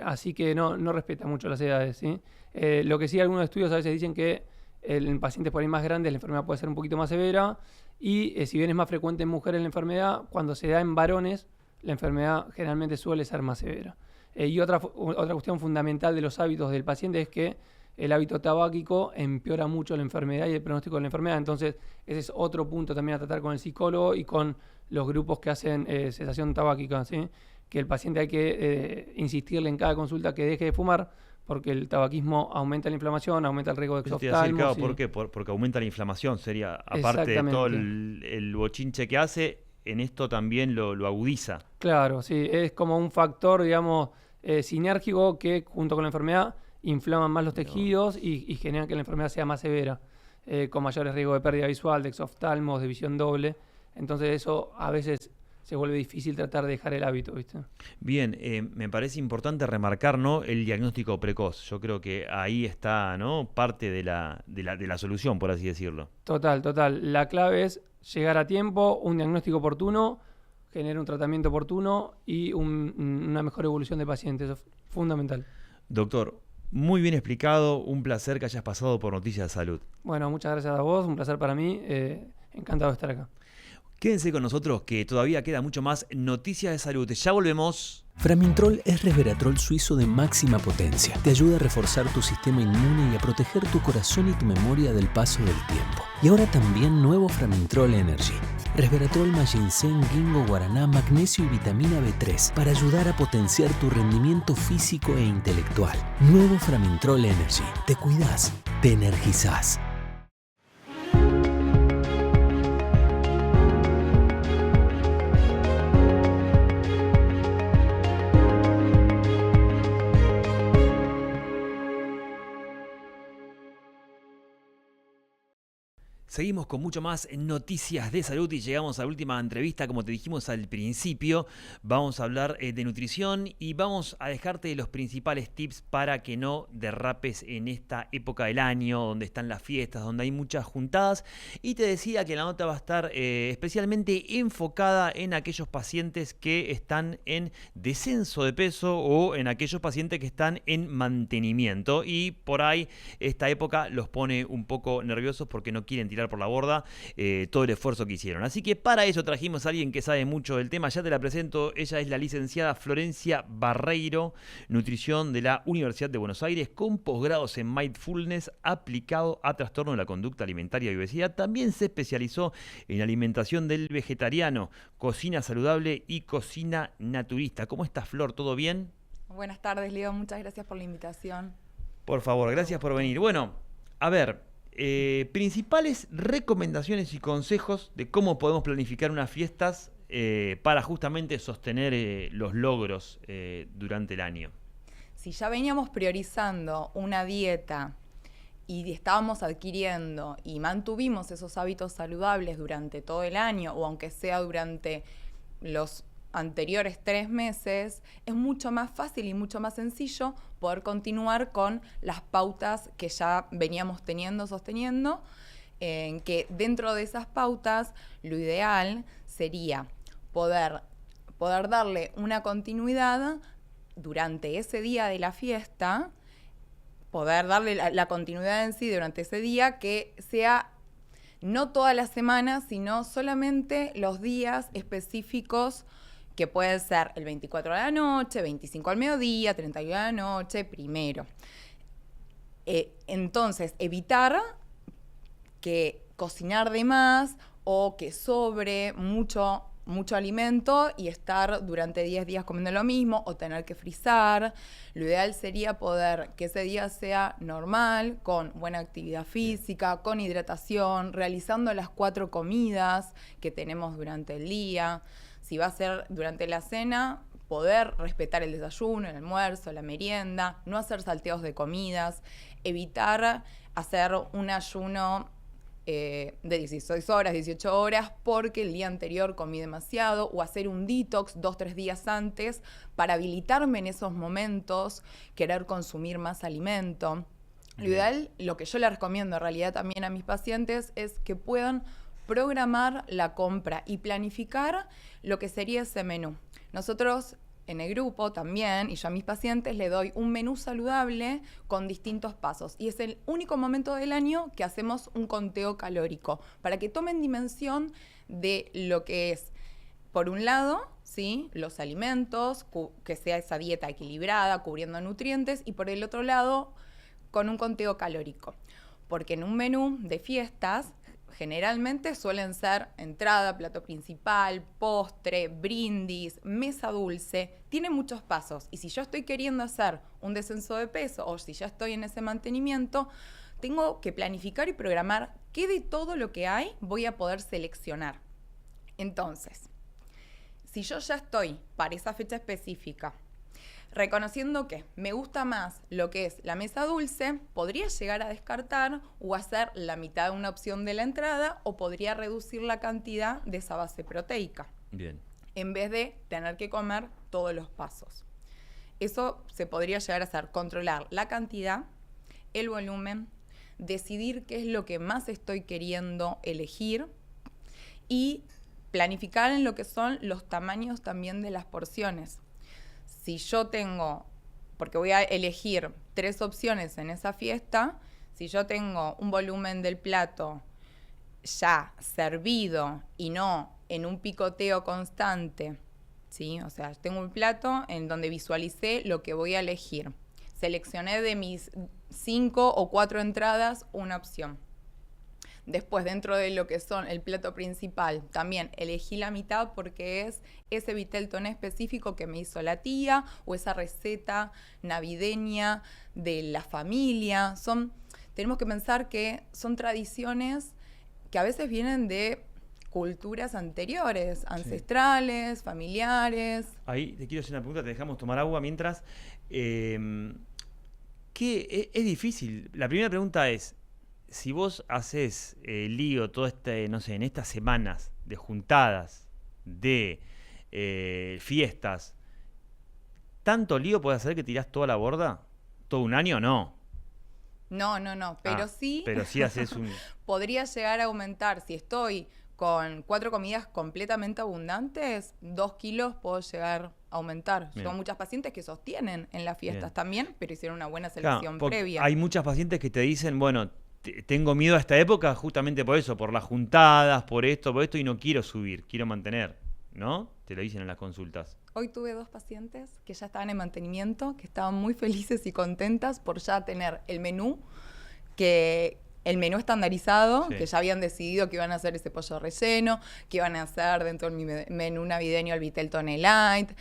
Así que no respeta mucho las edades, ¿sí? Lo que sí, algunos estudios a veces dicen que en pacientes por ahí más grandes la enfermedad puede ser un poquito más severa y si bien es más frecuente en mujeres la enfermedad, cuando se da en varones la enfermedad generalmente suele ser más severa. Y otra cuestión fundamental de los hábitos del paciente es que el hábito tabáquico empeora mucho la enfermedad y el pronóstico de la enfermedad. Entonces ese es otro punto también a tratar con el psicólogo y con los grupos que hacen cesación tabáquica, ¿sí? Que el paciente hay que insistirle en cada consulta que deje de fumar, porque el tabaquismo aumenta la inflamación, aumenta el riesgo de exoftalmos. ¿Por qué? Porque aumenta la inflamación, sería, aparte de todo el bochinche que hace, en esto también lo agudiza. Claro, sí, es como un factor, digamos, sinérgico que junto con la enfermedad inflaman más los tejidos y generan que la enfermedad sea más severa, con mayores riesgos de pérdida visual, de exoftalmos, de visión doble. Entonces eso a veces se vuelve difícil tratar de dejar el hábito, ¿viste? Bien, me parece importante remarcar, ¿no?, el diagnóstico precoz. Yo creo que ahí está, ¿no?, parte de la solución, por así decirlo. Total. La clave es llegar a tiempo, un diagnóstico oportuno, generar un tratamiento oportuno y una mejor evolución de pacientes. Eso es fundamental. Doctor, muy bien explicado. Un placer que hayas pasado por Noticias de Salud. Bueno, muchas gracias a vos. Un placer para mí. Encantado de estar acá. Quédense con nosotros que todavía queda mucho más Noticias de Salud. Ya volvemos. Framintrol es resveratrol suizo de máxima potencia. Te ayuda a reforzar tu sistema inmune y a proteger tu corazón y tu memoria del paso del tiempo. Y ahora también nuevo Framintrol Energy. Resveratrol más ginseng, ginkgo, guaraná, magnesio y vitamina B3 para ayudar a potenciar tu rendimiento físico e intelectual. Nuevo Framintrol Energy. Te cuidas, te energizás. Seguimos con mucho más Noticias de Salud y llegamos a la última entrevista. Como te dijimos al principio, vamos a hablar de nutrición y vamos a dejarte los principales tips para que no derrapes en esta época del año, donde están las fiestas, donde hay muchas juntadas. Y te decía que la nota va a estar especialmente enfocada en aquellos pacientes que están en descenso de peso o en aquellos pacientes que están en mantenimiento. Y por ahí esta época los pone un poco nerviosos porque no quieren tirar por la borda todo el esfuerzo que hicieron. Así que para eso trajimos a alguien que sabe mucho del tema. Ya te la presento. Ella es la licenciada Florencia Barreiro, nutrición de la Universidad de Buenos Aires, con posgrados en Mindfulness aplicado a trastorno de la conducta alimentaria y obesidad. También se especializó en alimentación del vegetariano, cocina saludable y cocina naturista. ¿Cómo estás, Flor? ¿Todo bien? Buenas tardes, Leo. Muchas gracias por la invitación. Por favor, gracias por venir. Bueno, a ver, principales recomendaciones y consejos de cómo podemos planificar unas fiestas para justamente sostener los logros durante el año. Si ya veníamos priorizando una dieta y estábamos adquiriendo y mantuvimos esos hábitos saludables durante todo el año, o aunque sea durante los anteriores 3 meses, es mucho más fácil y mucho más sencillo poder continuar con las pautas que ya veníamos sosteniendo, que dentro de esas pautas lo ideal sería poder darle una continuidad durante ese día de la fiesta, poder darle la continuidad en sí durante ese día, que sea no toda la semana, sino solamente los días específicos, que pueden ser el 24 a la noche, 25 al mediodía, 31 a la noche, primero. Entonces, evitar que cocinar de más o que sobre mucho alimento y estar durante 10 días comiendo lo mismo o tener que frizar. Lo ideal sería poder que ese día sea normal, con buena actividad física, con hidratación, realizando las 4 comidas que tenemos durante el día. Si va a ser durante la cena, poder respetar el desayuno, el almuerzo, la merienda, no hacer salteos de comidas, evitar hacer un ayuno de 16 horas, 18 horas, porque el día anterior comí demasiado, o hacer un detox 2-3 días antes para habilitarme en esos momentos, querer consumir más alimento. Lo ideal, lo que yo le recomiendo en realidad también a mis pacientes, es que puedan programar la compra y planificar lo que sería ese menú. Nosotros en el grupo también, y yo a mis pacientes le doy un menú saludable con distintos pasos. Y es el único momento del año que hacemos un conteo calórico, para que tomen dimensión de lo que es, por un lado, ¿sí?, los alimentos, que sea esa dieta equilibrada, cubriendo nutrientes, y por el otro lado, con un conteo calórico. Porque en un menú de fiestas, generalmente suelen ser entrada, plato principal, postre, brindis, mesa dulce. Tiene muchos pasos. Y si yo estoy queriendo hacer un descenso de peso o si ya estoy en ese mantenimiento, tengo que planificar y programar qué de todo lo que hay voy a poder seleccionar. Entonces, si yo ya estoy para esa fecha específica, reconociendo que me gusta más lo que es la mesa dulce, podría llegar a descartar o hacer la mitad de una opción de la entrada, o podría reducir la cantidad de esa base proteica. Bien. En vez de tener que comer todos los pasos. Eso se podría llegar a hacer, controlar la cantidad, el volumen, decidir qué es lo que más estoy queriendo elegir y planificar en lo que son los tamaños también de las porciones. Si yo tengo, porque voy a elegir 3 opciones en esa fiesta, si yo tengo un volumen del plato ya servido y no en un picoteo constante, ¿sí? O sea, tengo un plato en donde visualicé lo que voy a elegir. Seleccioné de mis 5 o 4 entradas una opción. Después, dentro de lo que son el plato principal, también elegí la mitad porque es ese vitel toné específico que me hizo la tía o esa receta navideña de la familia. Tenemos que pensar que son tradiciones que a veces vienen de culturas anteriores, ancestrales, familiares. Ahí te quiero hacer una pregunta, te dejamos tomar agua mientras. ¿Qué es difícil? La primera pregunta es, si vos haces lío todo no sé, en estas semanas de juntadas, de fiestas, ¿tanto lío puede hacer que tirás toda la borda? ¿Todo un año? No. No, pero sí, pero sí haces un... podría llegar a aumentar. Si estoy con 4 comidas completamente abundantes, 2 kilos puedo llegar a aumentar. Bien. Son muchas pacientes que sostienen en las fiestas Bien. también, pero hicieron una buena Claro, selección porque previa. hay muchas pacientes que te dicen, bueno, tengo miedo a esta época justamente por eso, por las juntadas, por esto, y no quiero subir, quiero mantener, ¿no? Te lo dicen en las consultas. Hoy tuve 2 pacientes que ya estaban en mantenimiento, que estaban muy felices y contentas por ya tener el menú estandarizado, Sí. que ya habían decidido que iban a hacer ese pollo relleno, que iban a hacer dentro del menú navideño el vitel toné light.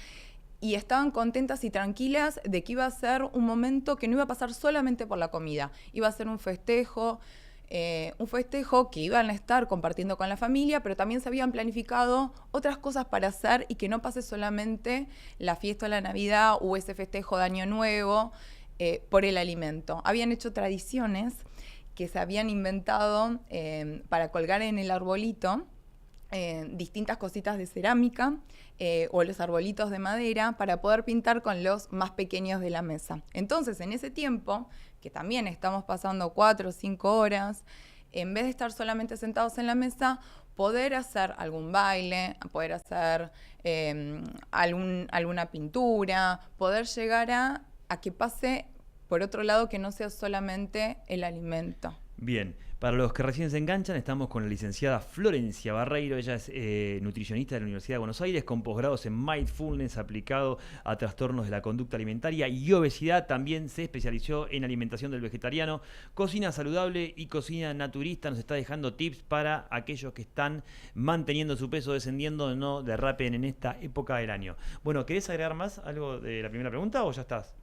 Y estaban contentas y tranquilas de que iba a ser un momento que no iba a pasar solamente por la comida. Iba a ser un festejo que iban a estar compartiendo con la familia, pero también se habían planificado otras cosas para hacer y que no pase solamente la fiesta de la Navidad o ese festejo de Año Nuevo por el alimento. Habían hecho tradiciones que se habían inventado para colgar en el arbolito, distintas cositas de cerámica o los arbolitos de madera para poder pintar con los más pequeños de la mesa. Entonces, en ese tiempo, que también estamos pasando 4 o 5 horas, en vez de estar solamente sentados en la mesa, poder hacer algún baile, poder hacer alguna pintura, poder llegar a que pase por otro lado que no sea solamente el alimento. Bien, para los que recién se enganchan, estamos con la licenciada Florencia Barreiro. Ella es nutricionista de la Universidad de Buenos Aires, con posgrados en Mindfulness aplicado a trastornos de la conducta alimentaria y obesidad. También se especializó en alimentación del vegetariano, cocina saludable y cocina naturista. Nos está dejando tips para aquellos que están manteniendo su peso, descendiendo, no derrapen en esta época del año. Bueno, ¿querés agregar más algo de la primera pregunta o ya estás?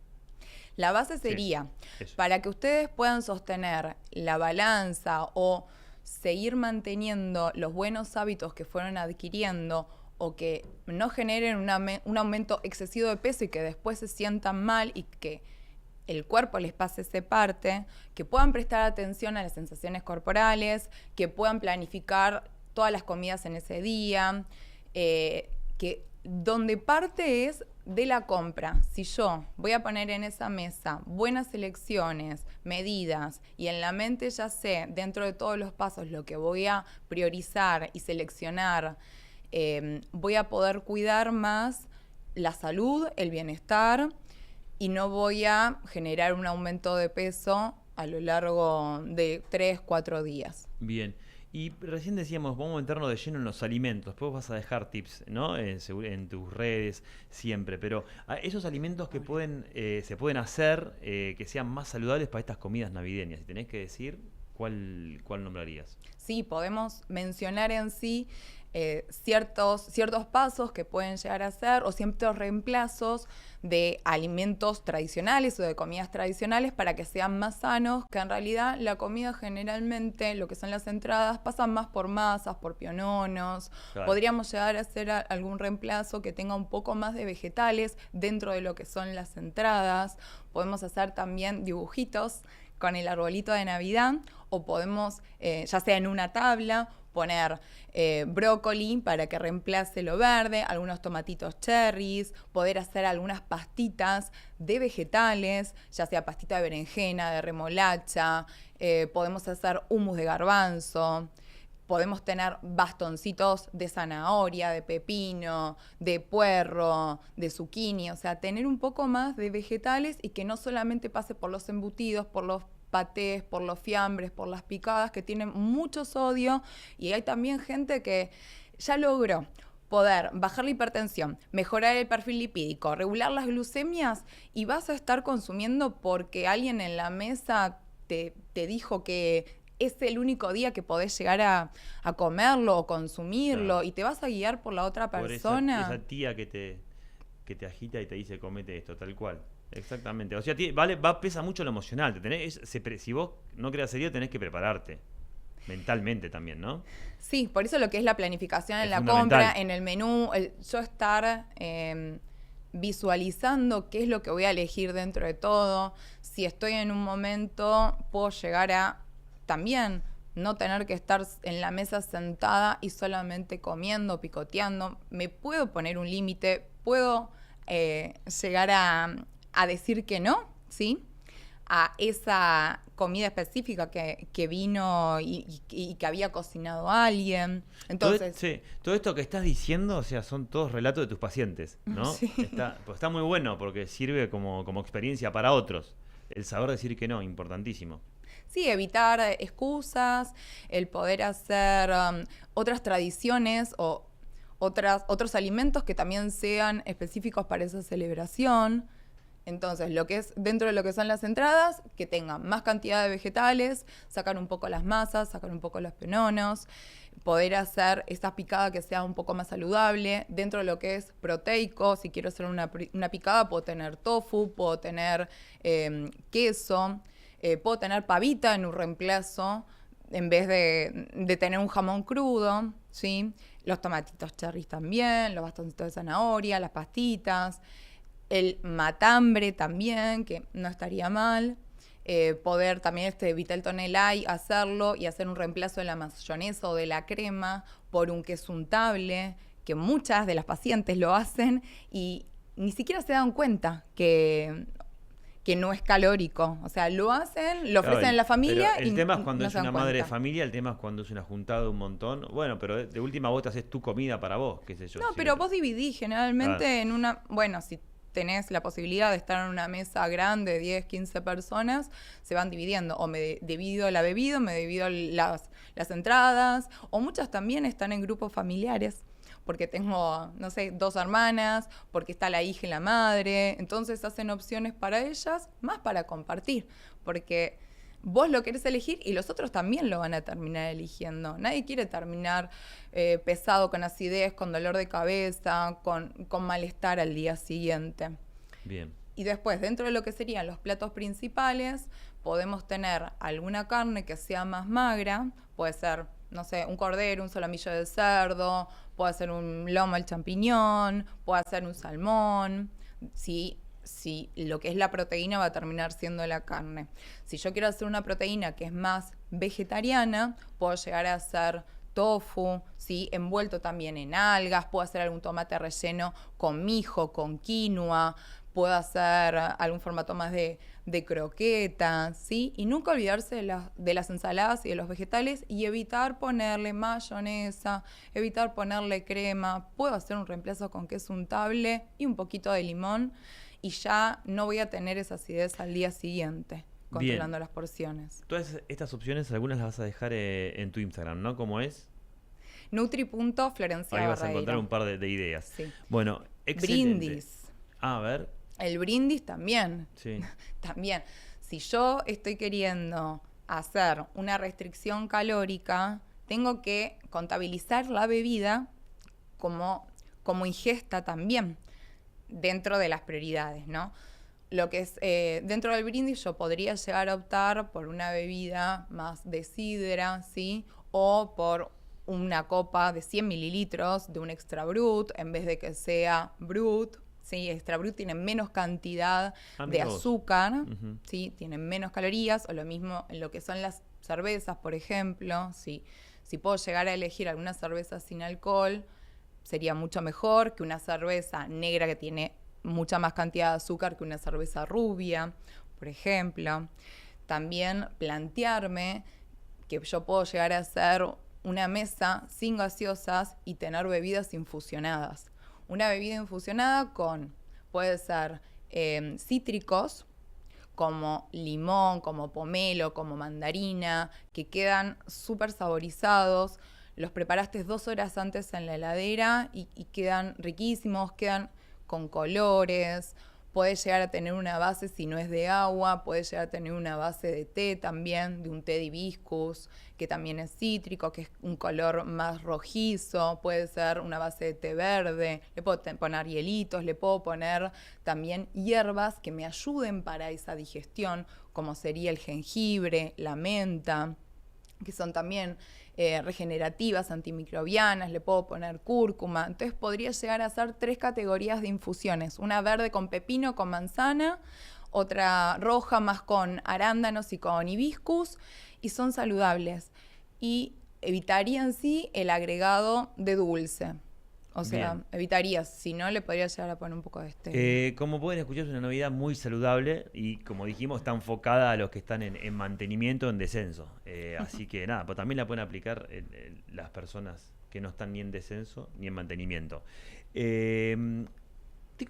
La base sería, para que ustedes puedan sostener la balanza o seguir manteniendo los buenos hábitos que fueron adquiriendo o que no generen un aumento excesivo de peso y que después se sientan mal y que el cuerpo les pase ese parte, que puedan prestar atención a las sensaciones corporales, que puedan planificar todas las comidas en ese día, que donde parte es de la compra. Si yo voy a poner en esa mesa buenas elecciones, medidas, y en la mente ya sé, dentro de todos los pasos, lo que voy a priorizar y seleccionar, voy a poder cuidar más la salud, el bienestar, y no voy a generar un aumento de peso a lo largo de 3, 4 días. Bien. Y recién decíamos, vamos a meternos de lleno en los alimentos. Después vas a dejar tips, ¿no? En tus redes siempre. Pero esos alimentos que se pueden hacer que sean más saludables para estas comidas navideñas. Si tenés que decir, ¿cuál nombrarías? Sí, podemos mencionar en sí ciertos pasos que pueden llegar a hacer o ciertos reemplazos de alimentos tradicionales o de comidas tradicionales para que sean más sanos, que en realidad la comida generalmente, lo que son las entradas, pasan más por masas, por piononos. Claro. Podríamos llegar a hacer algún reemplazo que tenga un poco más de vegetales dentro de lo que son las entradas. Podemos hacer también dibujitos con el arbolito de Navidad o podemos, ya sea en una tabla, poner brócoli para que reemplace lo verde, algunos tomatitos cherries, poder hacer algunas pastitas de vegetales, ya sea pastita de berenjena, de remolacha, podemos hacer hummus de garbanzo, podemos tener bastoncitos de zanahoria, de pepino, de puerro, de zucchini, o sea, tener un poco más de vegetales y que no solamente pase por los embutidos, por los patés, por los fiambres, por las picadas, que tienen mucho sodio, y hay también gente que ya logró poder bajar la hipertensión, mejorar el perfil lipídico, regular las glucemias, y vas a estar consumiendo porque alguien en la mesa te dijo que es el único día que podés llegar a comerlo o consumirlo, claro, y te vas a guiar por la otra persona. Por esa tía que te agita y te dice comete esto, tal cual. Exactamente. O sea, pesa mucho lo emocional. Si vos no creas serio, tenés que prepararte. Mentalmente también, ¿no? Sí, por eso lo que es la planificación en la compra, en el menú, yo estar visualizando qué es lo que voy a elegir dentro de todo. Si estoy en un momento, puedo llegar a también no tener que estar en la mesa sentada y solamente comiendo, picoteando. Me puedo poner un límite, puedo llegar a decir que no, ¿sí? A esa comida específica que vino y que había cocinado alguien. Entonces, todo esto que estás diciendo, o sea, son todos relatos de tus pacientes, ¿no? Sí. Está muy bueno porque sirve como experiencia para otros. El saber decir que no, importantísimo. Sí, evitar excusas, el poder hacer otras tradiciones o otros alimentos que también sean específicos para esa celebración. Entonces, lo que es dentro de lo que son las entradas, que tengan más cantidad de vegetales, sacar un poco las masas, sacar un poco los piononos, poder hacer esta picada que sea un poco más saludable. Dentro de lo que es proteico, si quiero hacer una picada, puedo tener tofu, puedo tener queso, puedo tener pavita en un reemplazo, en vez de tener un jamón crudo, ¿sí? Los tomatitos cherries también, los bastoncitos de zanahoria, las pastitas, el matambre también, que no estaría mal. Poder también vitel tonelay, hacerlo y hacer un reemplazo de la mayonesa o de la crema por un queso untable, que muchas de las pacientes lo hacen y ni siquiera se dan cuenta que no es calórico. O sea, lo hacen, lo ofrecen en la familia. Pero el tema es cuando no es se dan una madre de cuenta. familia, el tema es cuando es una juntada de un montón. Bueno, pero de última vos te haces tu comida para vos, qué sé yo. No, sí, pero vos dividís generalmente Claro. en una... Bueno, si tenés la posibilidad de estar en una mesa grande de 10, 15 personas, se van dividiendo. O me divido la bebida, me divido las entradas. O muchas también están en grupos familiares, porque tengo, no sé, 2 hermanas, porque está la hija y la madre. Entonces hacen opciones para ellas, más para compartir. Porque vos lo querés elegir y los otros también lo van a terminar eligiendo. Nadie quiere terminar pesado, con acidez, con dolor de cabeza, con malestar al día siguiente. Bien. Y después, dentro de lo que serían los platos principales, podemos tener alguna carne que sea más magra. Puede ser, no sé, un cordero, un solomillo de cerdo, puede ser un lomo al champiñón, puede ser un salmón. Si lo que es la proteína va a terminar siendo la carne. Si yo quiero hacer una proteína que es más vegetariana, puedo llegar a hacer tofu, ¿sí? Envuelto también en algas, puedo hacer algún tomate relleno con mijo, con quinoa, puedo hacer algún formato más de croquetas, ¿sí? Y nunca olvidarse de las ensaladas y de los vegetales y evitar ponerle mayonesa, evitar ponerle crema. Puedo hacer un reemplazo con queso untable y un poquito de limón y ya no voy a tener esa acidez al día siguiente, controlando las porciones. Todas estas opciones, algunas las vas a dejar en tu Instagram, ¿no? ¿Cómo es? Nutri.Florencia Ahí vas a Barreiro. encontrar un par de ideas. Sí. Bueno, excelente. Brindis. A ver. El brindis también. Sí. También. Si yo estoy queriendo hacer una restricción calórica, tengo que contabilizar la bebida como ingesta también, dentro de las prioridades, ¿no? Lo que es dentro del brindis, yo podría llegar a optar por una bebida más de sidra, ¿sí? O por una copa de 100 mililitros de un extra brut, en vez de que sea brut, ¿sí? Extra brut tiene menos cantidad de azúcar, ¿sí? Tienen menos calorías, o lo mismo en lo que son las cervezas, por ejemplo, ¿sí? Si puedo llegar a elegir alguna cerveza sin alcohol, sería mucho mejor que una cerveza negra que tiene mucha más cantidad de azúcar que una cerveza rubia, por ejemplo. También plantearme que yo puedo llegar a hacer una mesa sin gaseosas y tener bebidas infusionadas. Una bebida infusionada puede ser cítricos, como limón, como pomelo, como mandarina, que quedan súper saborizados. Los preparaste 2 horas antes en la heladera y quedan riquísimos, quedan con colores. Puede llegar a tener una base, si no es de agua, puede llegar a tener una base de té también, de un té de hibiscus, que también es cítrico, que es un color más rojizo. Puede ser una base de té verde. Le puedo poner hielitos, le puedo poner también hierbas que me ayuden para esa digestión, como sería el jengibre, la menta, que son también regenerativas, antimicrobianas. Le puedo poner cúrcuma. Entonces podría llegar a hacer 3 categorías de infusiones: una verde con pepino, con manzana, otra roja más con arándanos y con hibiscus, y son saludables y evitarían sí el agregado de dulce. O sea, Bien. evitaría, si no le podría llegar a poner un poco de stevia. Como pueden escuchar, es una novedad muy saludable y, como dijimos, está enfocada a los que están en mantenimiento, en descenso. Así que nada, pues también la pueden aplicar las personas que no están ni en descenso ni en mantenimiento. Tengo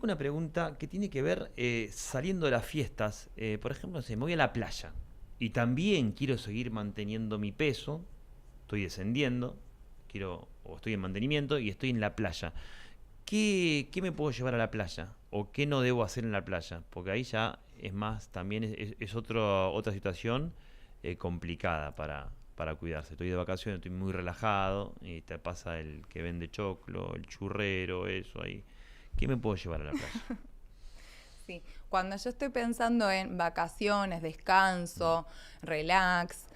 una pregunta que tiene que ver saliendo de las fiestas. Por ejemplo, me voy a la playa y también quiero seguir manteniendo mi peso, estoy descendiendo, o estoy en mantenimiento y estoy en la playa. ¿Qué me puedo llevar a la playa? ¿O qué no debo hacer en la playa? Porque ahí ya es más, también es otra situación complicada para cuidarse. Estoy de vacaciones, estoy muy relajado y te pasa el que vende choclo, el churrero, eso ahí. ¿Qué me puedo llevar a la playa? Sí, cuando yo estoy pensando en vacaciones, descanso, relax,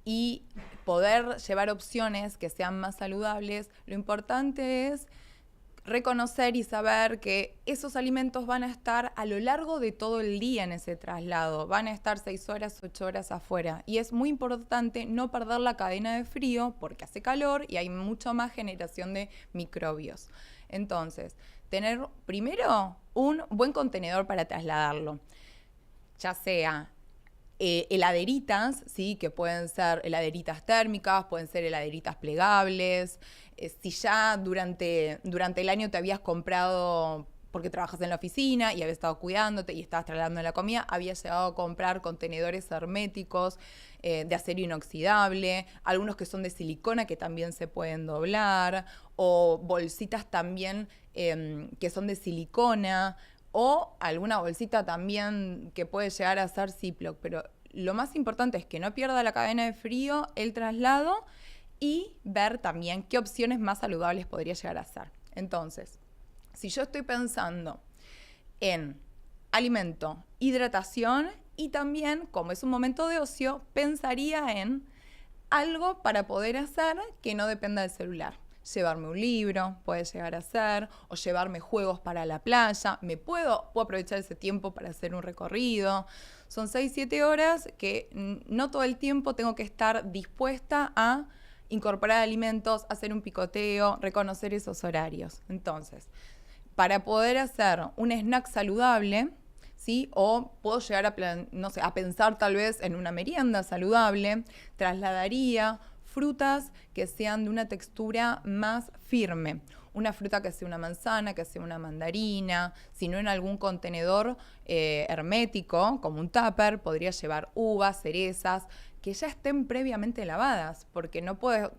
y poder llevar opciones que sean más saludables, lo importante es reconocer y saber que esos alimentos van a estar a lo largo de todo el día en ese traslado. Van a estar 6 horas, 8 horas afuera. Y es muy importante no perder la cadena de frío porque hace calor y hay mucho más generación de microbios. Entonces, tener primero un buen contenedor para trasladarlo, ya sea heladeritas, ¿sí? Que pueden ser heladeritas térmicas, pueden ser heladeritas plegables. Si ya durante el año te habías comprado, porque trabajas en la oficina y habías estado cuidándote y estabas trasladando la comida, habías llegado a comprar contenedores herméticos de acero inoxidable, algunos que son de silicona que también se pueden doblar, o bolsitas también que son de silicona, o alguna bolsita también que puede llegar a ser Ziploc. Pero lo más importante es que no pierda la cadena de frío, el traslado, y ver también qué opciones más saludables podría llegar a ser. Entonces, si yo estoy pensando en alimento, hidratación, y también, como es un momento de ocio, pensaría en algo para poder hacer que no dependa del celular. Llevarme un libro, puede llegar a ser, o llevarme juegos para la playa. Puedo aprovechar ese tiempo para hacer un recorrido. Son 6-7 horas que no todo el tiempo tengo que estar dispuesta a incorporar alimentos, hacer un picoteo, reconocer esos horarios. Entonces, para poder hacer un snack saludable, ¿sí? O puedo llegar a pensar tal vez en una merienda saludable, trasladaría frutas que sean de una textura más firme. Una fruta que sea una manzana, que sea una mandarina, si no en algún contenedor hermético, como un tupper, podría llevar uvas, cerezas, que ya estén previamente lavadas, porque no puedo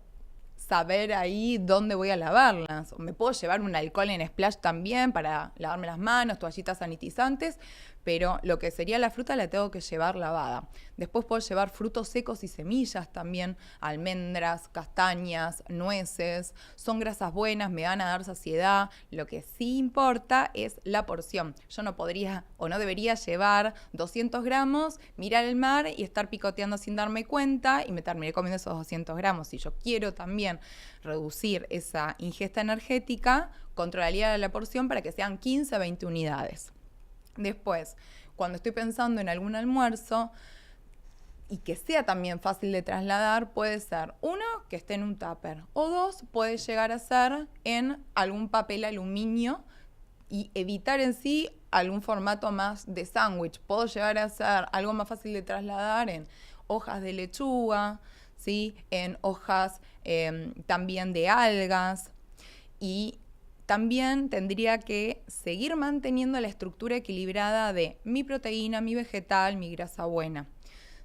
saber ahí dónde voy a lavarlas. O me puedo llevar un alcohol en splash también para lavarme las manos, toallitas sanitizantes, pero lo que sería la fruta la tengo que llevar lavada. Después puedo llevar frutos secos y semillas también, almendras, castañas, nueces. Son grasas buenas, me van a dar saciedad. Lo que sí importa es la porción. Yo no podría o no debería llevar 200 gramos, mirar el mar y estar picoteando sin darme cuenta y me terminé comiendo esos 200 gramos. Si yo quiero también reducir esa ingesta energética, controlaría la porción para que sean 15 a 20 unidades. Después, cuando estoy pensando en algún almuerzo y que sea también fácil de trasladar, puede ser, uno, que esté en un tupper, o dos, puede llegar a ser en algún papel aluminio y evitar en sí algún formato más de sándwich. Puedo llegar a ser algo más fácil de trasladar en hojas de lechuga, ¿sí? En hojas también de algas, y también tendría que seguir manteniendo la estructura equilibrada de mi proteína, mi vegetal, mi grasa buena.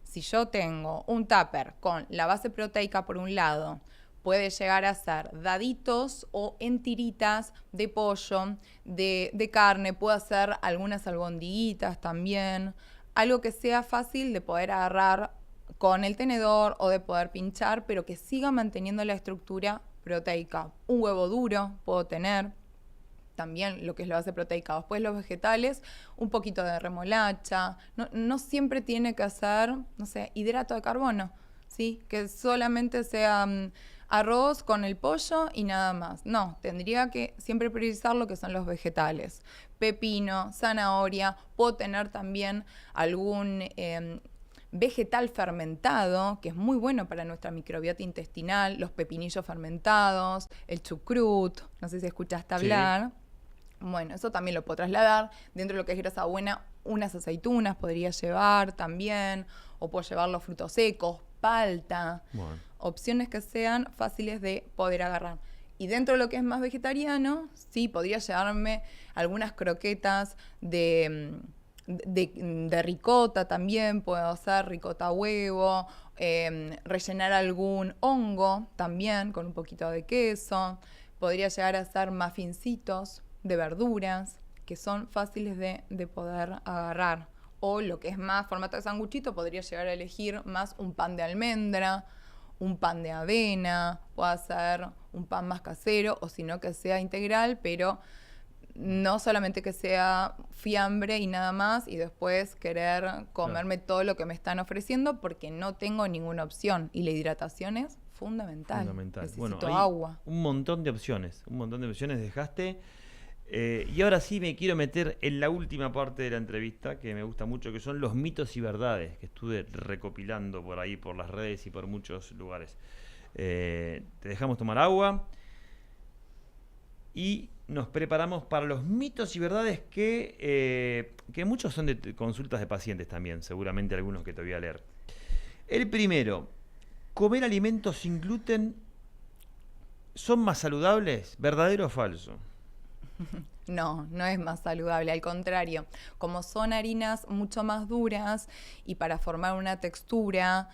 Si yo tengo un tupper con la base proteica por un lado, puede llegar a ser daditos o en tiritas de pollo, de carne, puedo hacer algunas albondiguitas también, algo que sea fácil de poder agarrar con el tenedor o de poder pinchar, pero que siga manteniendo la estructura proteica. Un huevo duro puedo tener, también lo que es la base proteica. Después los vegetales, un poquito de remolacha. No siempre tiene que ser, no sé, hidrato de carbono, ¿sí? Que solamente sea arroz con el pollo y nada más. No, tendría que siempre priorizar lo que son los vegetales. Pepino, zanahoria, puedo tener también algún vegetal fermentado, que es muy bueno para nuestra microbiota intestinal, los pepinillos fermentados, el chucrut, no sé si escuchaste hablar. Sí. Bueno, eso también lo puedo trasladar. Dentro de lo que es grasa buena, unas aceitunas podría llevar también, o puedo llevar los frutos secos, palta, bueno. Opciones que sean fáciles de poder agarrar. Y dentro de lo que es más vegetariano, sí, podría llevarme algunas croquetas de ricota también, puedo hacer ricota huevo, rellenar algún hongo también con un poquito de queso. Podría llegar a hacer muffincitos de verduras que son fáciles de poder agarrar. O lo que es más formato de sanguchito, podría llegar a elegir más un pan de almendra, un pan de avena, puedo hacer un pan más casero, o si no que sea integral, pero no solamente que sea fiambre y nada más, y después querer comerme todo lo que me están ofreciendo porque no tengo ninguna opción. Y la hidratación es fundamental. Necesito agua. Un montón de opciones dejaste. Y ahora sí me quiero meter en la última parte de la entrevista, que me gusta mucho, que son los mitos y verdades, que estuve recopilando por ahí, por las redes y por muchos lugares. Te dejamos tomar agua y nos preparamos para los mitos y verdades que muchos son de consultas de pacientes también, seguramente algunos que te voy a leer. El primero, ¿comer alimentos sin gluten son más saludables? ¿Verdadero o falso? No es más saludable, al contrario, como son harinas mucho más duras y para formar una textura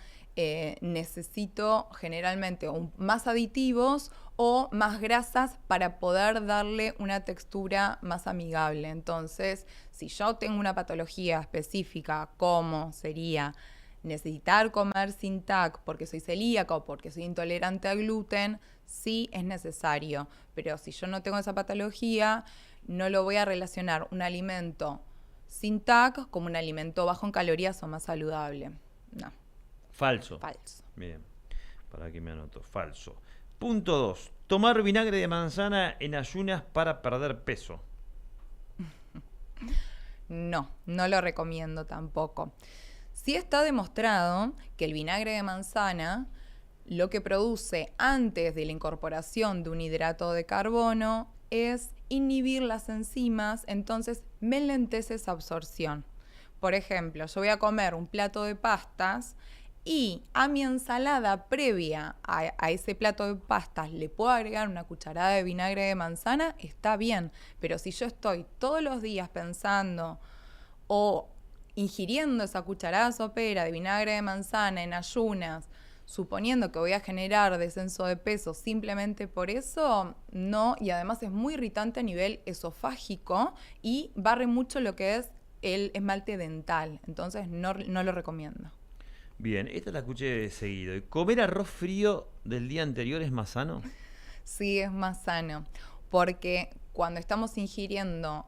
necesito generalmente más aditivos o más grasas para poder darle una textura más amigable. Entonces, si yo tengo una patología específica, como sería necesitar comer sin TAC porque soy celíaca o porque soy intolerante al gluten, sí es necesario. Pero si yo no tengo esa patología, no lo voy a relacionar un alimento sin TAC como un alimento bajo en calorías o más saludable. No. Falso. Falso. Bien, para que me anoto. Falso. Punto 2. Tomar vinagre de manzana en ayunas para perder peso. No lo recomiendo tampoco. Sí está demostrado que el vinagre de manzana lo que produce antes de la incorporación de un hidrato de carbono es inhibir las enzimas, entonces me enlentece esa absorción. Por ejemplo, yo voy a comer un plato de pastas y a mi ensalada previa a ese plato de pastas le puedo agregar una cucharada de vinagre de manzana, está bien. Pero si yo estoy todos los días pensando o ingiriendo esa cucharada sopera de vinagre de manzana en ayunas, suponiendo que voy a generar descenso de peso simplemente por eso, no, y además es muy irritante a nivel esofágico y barre mucho lo que es el esmalte dental, entonces no lo recomiendo. Bien, esta la escuché seguido. ¿Comer arroz frío del día anterior es más sano? Sí, es más sano, porque cuando estamos ingiriendo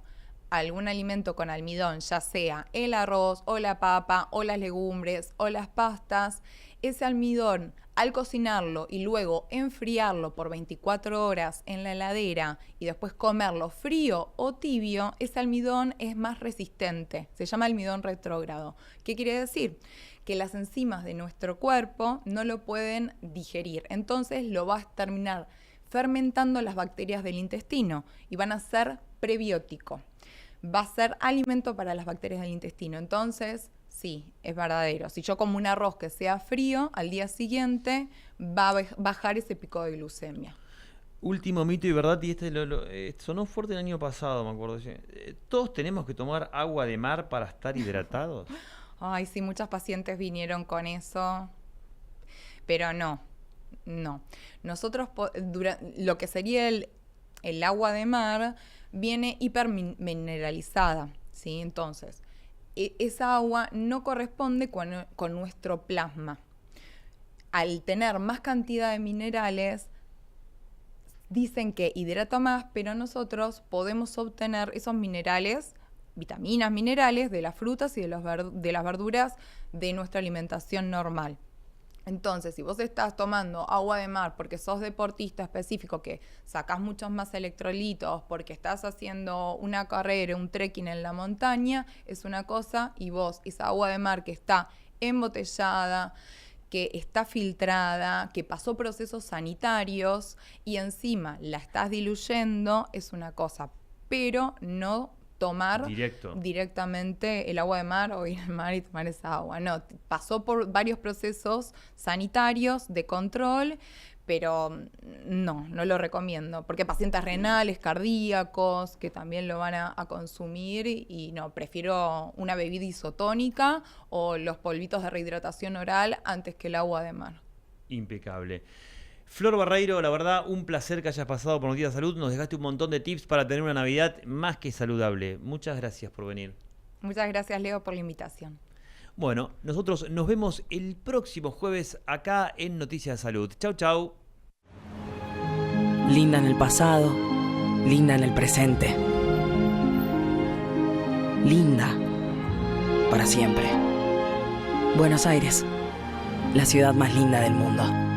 algún alimento con almidón, ya sea el arroz o la papa o las legumbres o las pastas, ese almidón, al cocinarlo y luego enfriarlo por 24 horas en la heladera y después comerlo frío o tibio, ese almidón es más resistente. Se llama almidón retrógrado. ¿Qué quiere decir? Que las enzimas de nuestro cuerpo no lo pueden digerir. Entonces lo va a terminar fermentando las bacterias del intestino y van a ser prebiótico. Va a ser alimento para las bacterias del intestino. Entonces, sí, es verdadero. Si yo como un arroz que sea frío, al día siguiente va a bajar ese pico de glucemia. Último mito y verdad, y sonó fuerte el año pasado, me acuerdo. ¿Todos tenemos que tomar agua de mar para estar hidratados? Ay, sí, muchas pacientes vinieron con eso, pero no. Nosotros, lo que sería el agua de mar, viene hipermineralizada, ¿sí? Entonces, esa agua no corresponde con nuestro plasma. Al tener más cantidad de minerales, dicen que hidrata más, pero nosotros podemos obtener esos minerales, vitaminas, minerales, de las frutas y de las verduras de nuestra alimentación normal. Entonces, si vos estás tomando agua de mar porque sos deportista específico, que sacás muchos más electrolitos, porque estás haciendo una carrera, un trekking en la montaña, es una cosa, y vos, esa agua de mar que está embotellada, que está filtrada, que pasó procesos sanitarios y encima la estás diluyendo, es una cosa, pero no tomar directamente el agua de mar o ir al mar y tomar esa agua. No, pasó por varios procesos sanitarios de control, pero no lo recomiendo, porque pacientes renales, cardíacos, que también lo van a consumir y no, prefiero una bebida isotónica o los polvitos de rehidratación oral antes que el agua de mar. Impecable. Flor Barreiro, la verdad, un placer que hayas pasado por Noticias Salud. Nos dejaste un montón de tips para tener una Navidad más que saludable. Muchas gracias por venir. Muchas gracias, Leo, por la invitación. Bueno, nosotros nos vemos el próximo jueves acá en Noticias Salud. Chau, chau. Linda en el pasado, linda en el presente. Linda para siempre. Buenos Aires, la ciudad más linda del mundo.